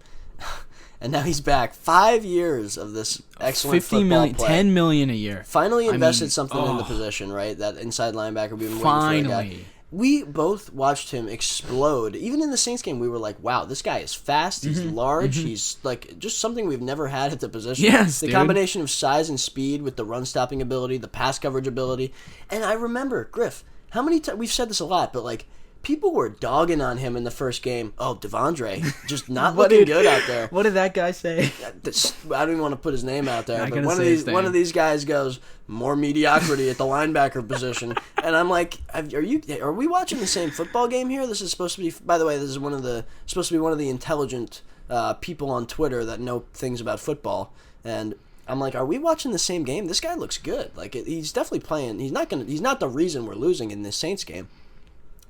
And now he's back. 5 years of this excellent football play. $10 million a year. Finally invested something in the position, right? That inside linebacker we've been waiting for. Finally. We both watched him explode. Even in the Saints game, we were like, wow, this guy is fast. He's large. He's like just something we've never had at the position. Yes, the combination of size and speed with the run-stopping ability, the pass coverage ability. And I remember, Griff, how many times, we've said this a lot, but like, people were dogging on him in the first game. Oh, Devondre, just not looking good out there. What did that guy say? I don't even want to put his name out there, but one of these guys goes, more mediocrity at the linebacker position, and I'm like, are we watching the same football game here? This is supposed to be. By the way, this is supposed to be one of the intelligent people on Twitter that know things about football, and I'm like, are we watching the same game? This guy looks good. Like he's definitely playing. He's not the reason we're losing in this Saints game.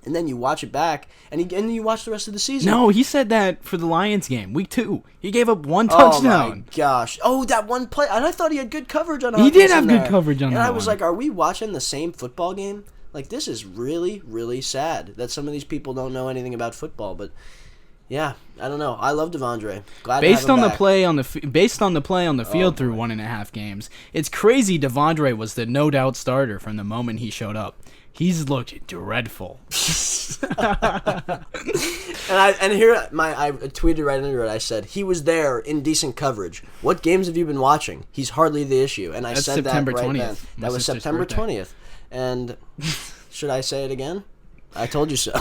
And then you watch it back, and you watch the rest of the season. No, he said that for the Lions game, week 2. He gave up one touchdown. Oh, my gosh. Oh, that one play. And I thought he had good coverage on He did have good coverage on that one. And I was like, are we watching the same football game? Like, this is really, really sad that some of these people don't know anything about football. But, yeah, I don't know. I love Devondre. Glad to have him back. Based on the play on the field through 1.5 games, it's crazy Devondre was the no-doubt starter from the moment he showed up. He's looked dreadful. And here I tweeted right under it. I said he was there in decent coverage. What games have you been watching? He's hardly the issue. And I said September that right 20th. then. That was September 20th. And should I say it again? I told you so.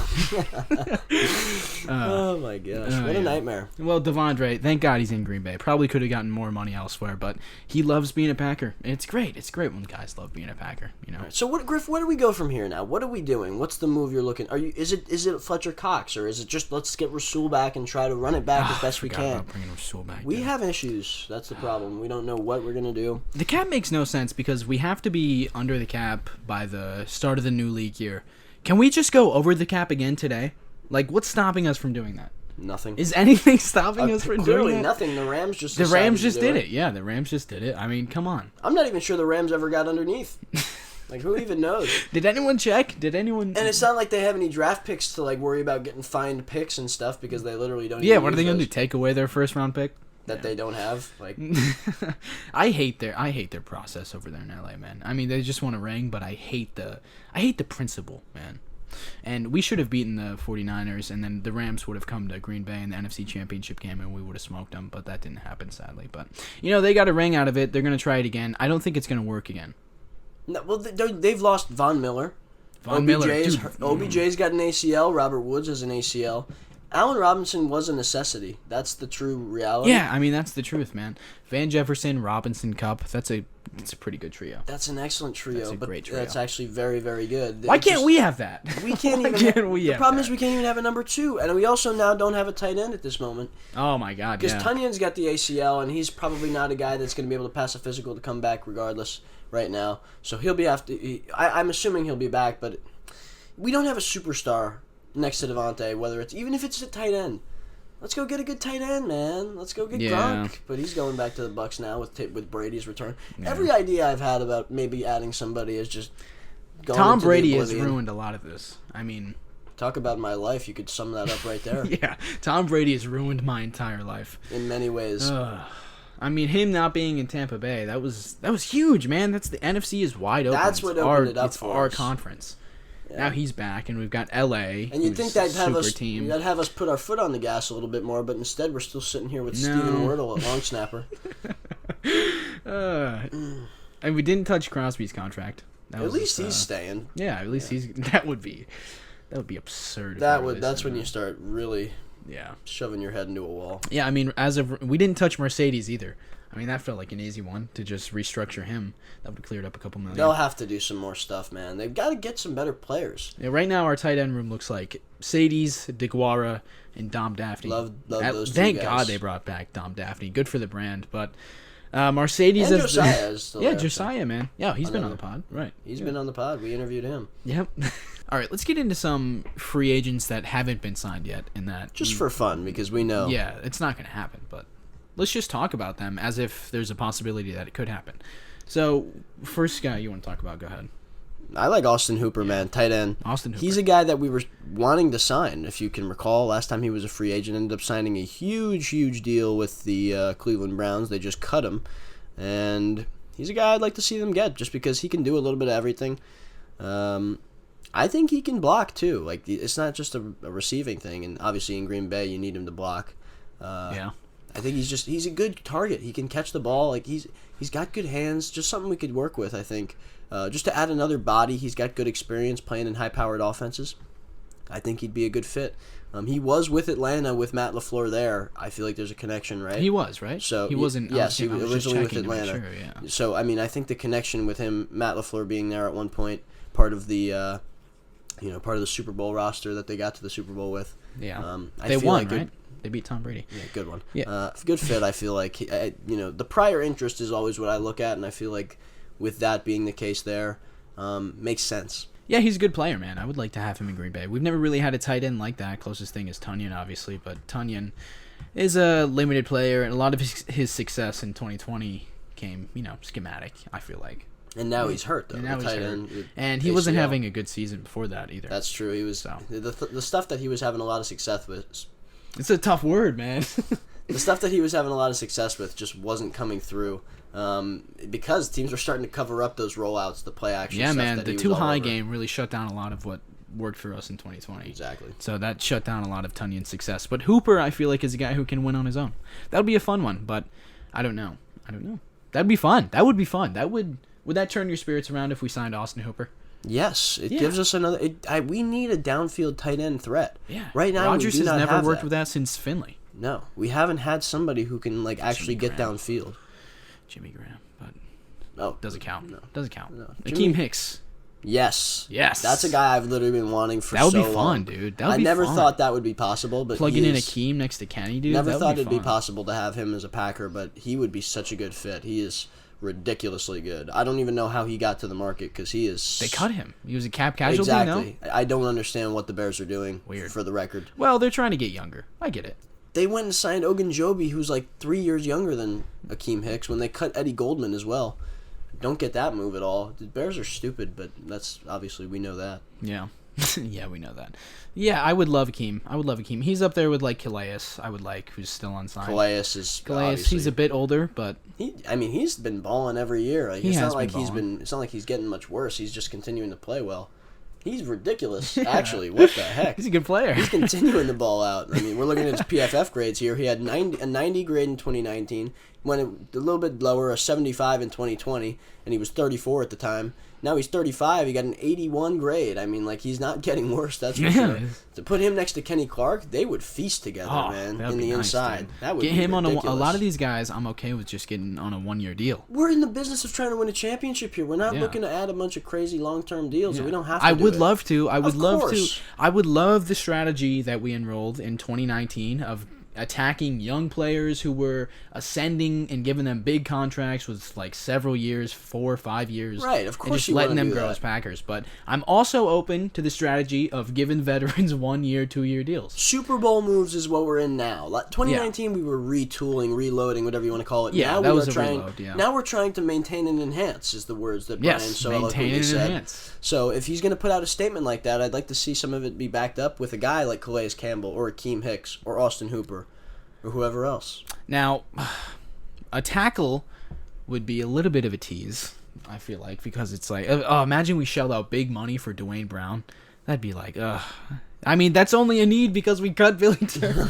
Oh my gosh, what a nightmare. Well, Devondre, thank God he's in Green Bay. Probably could have gotten more money elsewhere, but he loves being a Packer. It's great. It's great when guys love being a Packer. You know. Right, so Griff? Where do we go from here now? What are we doing? What's the move you're looking? Is it Fletcher Cox, or is it just let's get Rasul back and try to run it back as best we can? About bringing Rasul back. We have issues. That's the problem. We don't know what we're gonna do. The cap makes no sense because we have to be under the cap by the start of the new league year. Can we just go over the cap again today? Like, what's stopping us from doing that? Nothing. Is anything stopping us from doing that? Clearly nothing. The Rams just did it. Yeah, the Rams just did it. I mean, come on. I'm not even sure the Rams ever got underneath. Like, who even knows? Did anyone check? And it's not like they have any draft picks to, like, worry about getting fined picks and stuff because they literally don't Yeah, what are they going to do? Take away their first-round pick? That they don't have? Like, I hate their process over there in LA, man. I mean, they just want a ring, but I hate the principle, man. And we should have beaten the 49ers, and then the Rams would have come to Green Bay in the NFC Championship game, and we would have smoked them, but that didn't happen, sadly. But, they got a ring out of it. They're going to try it again. I don't think it's going to work again. No, well, they've lost Von Miller. OBJ's got an ACL. Robert Woods has an ACL. Allen Robinson was a necessity. That's the true reality. Yeah, I mean, that's the truth, man. Van Jefferson, Robinson, Kupp, that's a pretty good trio. That's an excellent trio. That's a great trio. That's actually very, very good. Why can't we have that? We can't even. The problem is we can't even have a number 2, and we also now don't have a tight end at this moment. Oh my God! Because Tunyon's got the ACL, and he's probably not a guy that's going to be able to pass a physical to come back regardless right now. So he'll be I'm assuming he'll be back, but we don't have a superstar next to Devontae, even if it's a tight end. Let's go get a good tight end, man. Let's go get Gronk. But he's going back to the Bucs now with Brady's return. Yeah. Every idea I've had about maybe adding somebody is just going Tom Brady has ruined a lot of this. I mean, talk about my life. You could sum that up right there. Yeah, Tom Brady has ruined my entire life in many ways. I mean, him not being in Tampa Bay, that was huge, man. The NFC is wide open. That's what opened it up it's for our us. conference. Now he's back, and we've got LA. And you'd think that'd have us put our foot on the gas a little bit more, but instead we're still sitting here with Steven Wirtle at long snapper. And we didn't touch Crosby's contract. At least he's staying. Yeah, at least he's. That would be absurd. That's when you start really. Yeah. Shoving your head into a wall. Yeah, I mean, we didn't touch Mercedes either. I mean, that felt like an easy one to just restructure him. That would have cleared up a couple million. They'll have to do some more stuff, man. They've got to get some better players. Yeah, right now our tight end room looks like Sadie's, DeGuara, and Dom Daphne. Love those two Thank guys. God they brought back Dom Daphne. Good for the brand, but Mercedes and Josiah is still there, Josiah, man. Yeah, he's been on the pod. Right. He's been on the pod. We interviewed him. Yep. All right, let's get into some free agents that haven't been signed yet. Just for fun, because we know. Yeah, it's not going to happen, but let's just talk about them as if there's a possibility that it could happen. So, first guy you want to talk about, go ahead. I like Austin Hooper, man, tight end. Austin Hooper. He's a guy that we were wanting to sign, if you can recall. Last time he was a free agent, ended up signing a huge, huge deal with the Cleveland Browns. They just cut him. And he's a guy I'd like to see them get, just because he can do a little bit of everything. I think he can block, too. Like, it's not just a receiving thing, and obviously in Green Bay you need him to block. Yeah. I think he's a good target. He can catch the ball. Like he's got good hands. Just something we could work with, I think. Just to add another body, he's got good experience playing in high-powered offenses. I think he'd be a good fit. He was with Atlanta with Matt LaFleur there. I feel like there's a connection, right? He was, right? So he wasn't. Yes, he was originally with Atlanta. Sure, yeah. So I mean, I think the connection with him, Matt LaFleur being there at one point, part of the Super Bowl roster that they got to the Super Bowl with. Yeah. They won, right? They beat Tom Brady. Yeah, good one. Yeah. Good fit, I feel like. The prior interest is always what I look at, and I feel like with that being the case there, makes sense. Yeah, he's a good player, man. I would like to have him in Green Bay. We've never really had a tight end like that. Closest thing is Tunyon, obviously, but Tunyon is a limited player, and a lot of his success in 2020 came, schematic, I feel like. And now he's hurt, though. And now he's hurt. And he wasn't having a good season before that, either. That's true. He was the stuff that he was having a lot of success with. It's a tough word, man. The stuff that he was having a lot of success with just wasn't coming through because teams were starting to cover up those rollouts, the play action stuff. Yeah, man. That The he was too all high over. game really shut down a lot of what worked for us in 2020. Exactly. So that shut down a lot of Tunyon's success. But Hooper, I feel like, is a guy who can win on his own. That would be a fun one, but I don't know. That'd be fun. That would be fun. Would that turn your spirits around if we signed Austin Hooper? Yes, it gives us another. We need a downfield tight end threat. Yeah. Right now, Rodgers we do has not never have worked that. with that since Finley. No, we haven't had somebody who can actually get Graham. downfield. Jimmy Graham, but No, doesn't count. No. Doesn't count. No. Akeem Hicks. Yes. Yes. That's a guy I've literally been wanting for so long. That would be fun, dude. That would I be never fun. thought that would be possible, but Plugging in Akeem next to Kenny, dude. Never that thought would it'd be fun. possible to have him as a Packer, but he would be such a good fit. He is ridiculously good. I don't even know how he got to the market because he is. They cut him. He was a cap casualty. Exactly. No? I don't understand what the Bears are doing. Weird. For the record. Well, they're trying to get younger. I get it. They went and signed Ogunjobi, who's like 3 years younger than Akeem Hicks, when they cut Eddie Goldman as well. Don't get that move at all. The Bears are stupid, but that's obviously we know that. Yeah. Yeah, we know that. Yeah, I would love Akeem. He's up there with like Calais. I would like, who's still unsigned. Calais, he's a bit older, but he's been balling every year. Like, it's not like he's getting much worse. He's just continuing to play well. He's ridiculous, actually. What the heck? He's a good player. He's continuing to ball out. I mean, we're looking at his PFF grades here. He had a 90 grade in 2019, went a little bit lower, a 75 in 2020, and he was 34 at the time. Now he's 35. He got an 81 grade. I mean, like, he's not getting worse, that's for sure. To put him next to Kenny Clark, they would feast together, man, in the inside. That would get be him ridiculous. on a lot of these guys. I'm okay with just getting on a 1-year deal. We're in the business of trying to win a championship here. We're not looking to add a bunch of crazy long-term deals. We don't have to. I would love to. I would love the strategy that we enrolled in 2019 of attacking young players who were ascending and giving them big contracts with like several years, 4 or 5 years. Right, of course, and just you letting wanna them do grow that. as Packers. But I'm also open to the strategy of giving veterans 1-year, 2-year deals. Super Bowl moves is what we're in now. 2019, we were retooling, reloading, whatever you want to call it. Yeah, now that we was are a trying, reload, yeah. Now we're trying to maintain and enhance, is the words that Brian so maintain eloquently and said. enhance. So if he's going to put out a statement like that, I'd like to see some of it be backed up with a guy like Calais Campbell or Akeem Hicks or Austin Hooper or whoever else. Now, a tackle would be a little bit of a tease. I feel like, because it's like, oh, imagine we shelled out big money for Dwayne Brown. That'd be like, I mean, that's only a need because we cut Billy Turner.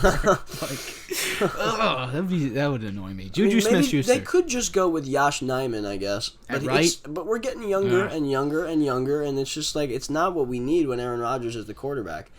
That would annoy me. Juju Smith-Schuster. They could just go with Josh Nijman, I guess. But we're getting younger and younger and younger, and it's just like, it's not what we need when Aaron Rodgers is the quarterback.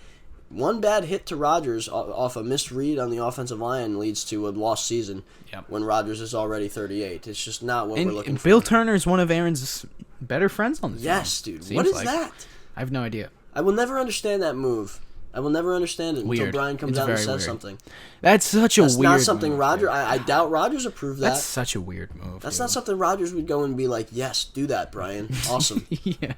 One bad hit to Rodgers off a misread on the offensive line leads to a lost season when Rodgers is already 38. It's just not what we're looking for. Bill Turner is one of Aaron's better friends on the team. Yes, dude. What is that? I have no idea. I will never understand that move. I will never understand it until Brian comes out and says something. That's such a weird move. That's not something Rodgers... I doubt Rodgers approved that. That's such a weird move. That's not something Rodgers would go and be like, yes, do that, Brian. Awesome. Yeah.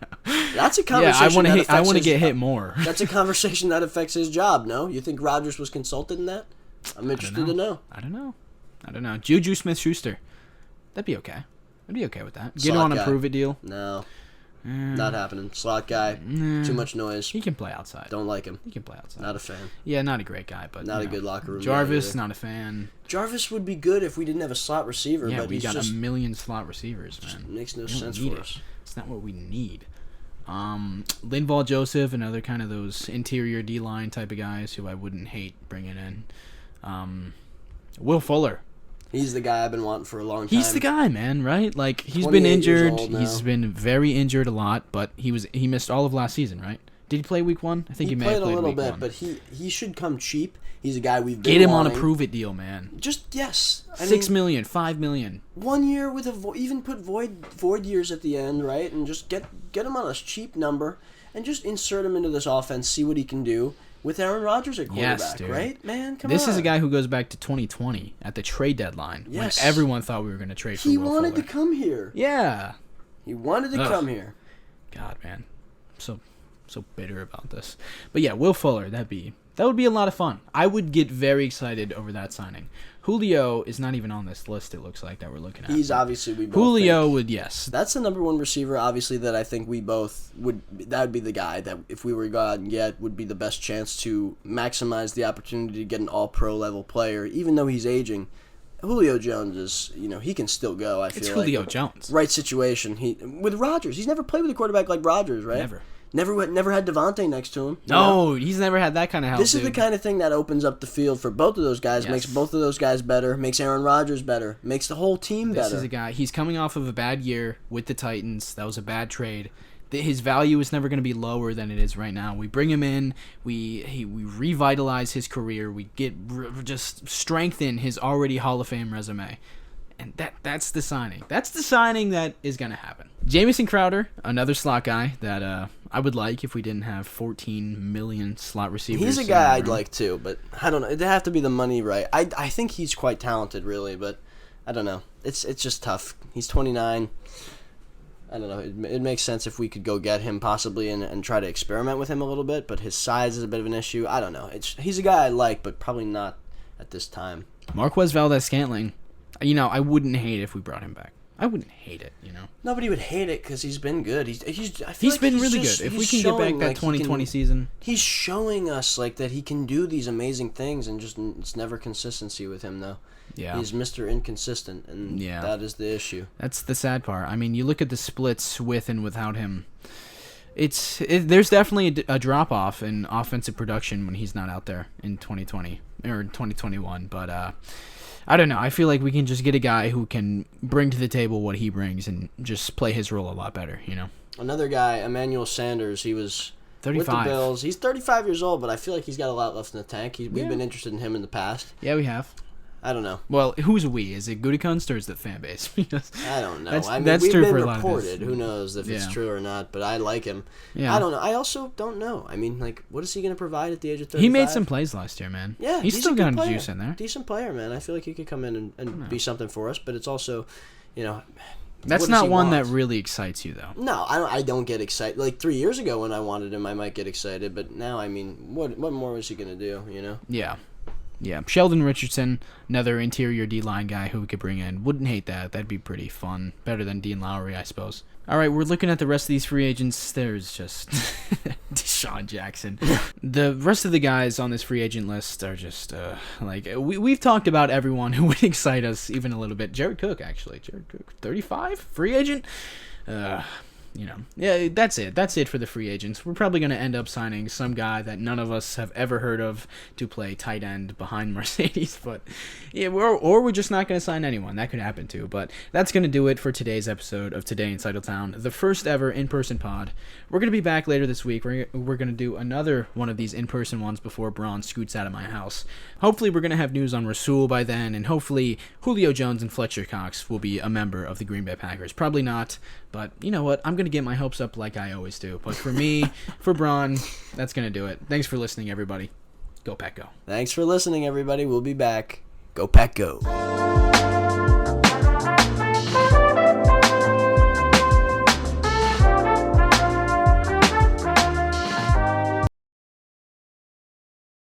That's a conversation I want to get hit more. That's a conversation that affects his job, no? You think Rodgers was consulted in that? I'm interested to know. I don't know. Juju Smith-Schuster. That'd be okay. I'd be okay with that. Get him on a prove-it deal. No. Not happening. Slot guy. Too much noise. He can play outside. Don't like him. He can play outside. Not a fan. Yeah, not a great guy, but not a good locker room. Jarvis, not a fan. Jarvis would be good if we didn't have a slot receiver. Yeah, but we got a million slot receivers, man. Makes no sense for us. It's not what we need. Linval Joseph, another kind of those interior D-line type of guys who I wouldn't hate bringing in. Will Fuller. He's the guy I've been wanting for a long time. He's the guy, man, right? Like, he's been injured. He's been very injured a lot, but he missed all of last season, right? Did he play week 1? I think he may have played a little week bit, 1. But he should come cheap. He's a guy we've been Get him wanting. on a prove-it deal, man. Just, yes. $6 million, $5 million. 1 year with even put void years at the end, right? And just get him on a cheap number and just insert him into this offense, see what he can do. With Aaron Rodgers at quarterback, right? Man, come on. This is a guy who goes back to 2020 at the trade deadline when everyone thought we were going to trade for Will Fuller. He wanted to come here. Yeah. He wanted to come here. God, man. I'm so bitter about this. But yeah, Will Fuller, that would be a lot of fun. I would get very excited over that signing. Julio is not even on this list, it looks like, that we're looking at. He's obviously, we both Julio think. would, yes. That's the number one receiver, obviously, that I think we both would... That would be the guy that, if we were to go out and get, would be the best chance to maximize the opportunity to get an all-pro level player, even though he's aging. Julio Jones is, he can still go, I feel like. It's Julio Jones. Right situation. With Rodgers. He's never played with a quarterback like Rodgers, right? Never had Devontae next to him. No, he's never had that kind of help. This is the kind of thing that opens up the field for both of those guys, makes both of those guys better, makes Aaron Rodgers better, makes the whole team better. This is a guy, he's coming off of a bad year with the Titans. That was a bad trade. His value is never going to be lower than it is right now. We bring him in, we revitalize his career, we just strengthen his already Hall of Fame resume. And that's the signing. That's the signing that is going to happen. Jamison Crowder, another slot guy that I would like if we didn't have 14 million slot receivers. He's a guy I'd like too, but I don't know. It'd have to be the money right. I think he's quite talented, really, but I don't know. It's just tough. He's 29. I don't know. It makes sense if we could go get him possibly and try to experiment with him a little bit, but his size is a bit of an issue. I don't know. He's a guy I like, but probably not at this time. Marquez Valdes-Scantling. I wouldn't hate it if we brought him back. I wouldn't hate it, Nobody would hate it because he's been good. He's been really good. If we can get back that 2020 season. He's showing us that he can do these amazing things, and just it's never consistency with him, though. Yeah. He's Mr. Inconsistent, and that is the issue. That's the sad part. I mean, you look at the splits with and without him. There's definitely a drop-off in offensive production when he's not out there in 2020 or 2021, but I don't know. I feel like we can just get a guy who can bring to the table what he brings and just play his role a lot better, Another guy, Emmanuel Sanders, he was 35. With the Bills. He's 35 years old, but I feel like he's got a lot left in the tank. We've been interested in him in the past. Yeah, we have. I don't know. Well, who's we? Is it Gutekunst or is it fan base? I don't know. That's we've true been for a lot reported. of Who knows if it's true or not, but I like him. Yeah. I don't know. I also don't know. I mean, what is he going to provide at the age of 35? He made some plays last year, man. Yeah, he's still got juice in there. Decent player, man. I feel like he could come in and be something for us, but it's also, That's not one that really excites you, though. No, I don't get excited. Like 3 years ago when I wanted him, I might get excited, but now, I mean, what more was he going to do, Yeah. Yeah, Sheldon Richardson, another interior D-line guy who we could bring in. Wouldn't hate that. That'd be pretty fun. Better than Dean Lowry, I suppose. All right, we're looking at the rest of these free agents. There's just Deshaun Jackson. The rest of the guys on this free agent list are just, we've talked about everyone who would excite us even a little bit. Jared Cook, actually. Jared Cook, 35? Free agent? Yeah, that's it. That's it for the free agents. We're probably going to end up signing some guy that none of us have ever heard of to play tight end behind Mercedes. But yeah, or we're just not going to sign anyone. That could happen too. But that's going to do it for today's episode of Today in Titletown, the first ever in-person pod. We're going to be back later this week. We're going to do another one of these in-person ones before Bron scoots out of my house. Hopefully, we're going to have news on Rasul by then, and hopefully Julio Jones and Fletcher Cox will be a member of the Green Bay Packers. Probably not, but you know what? I'm going to get my hopes up like I always do. But for me, for Bron, that's going to do it. Thanks for listening, everybody. Go Pack Go. Thanks for listening, everybody. We'll be back. Go Pack Go.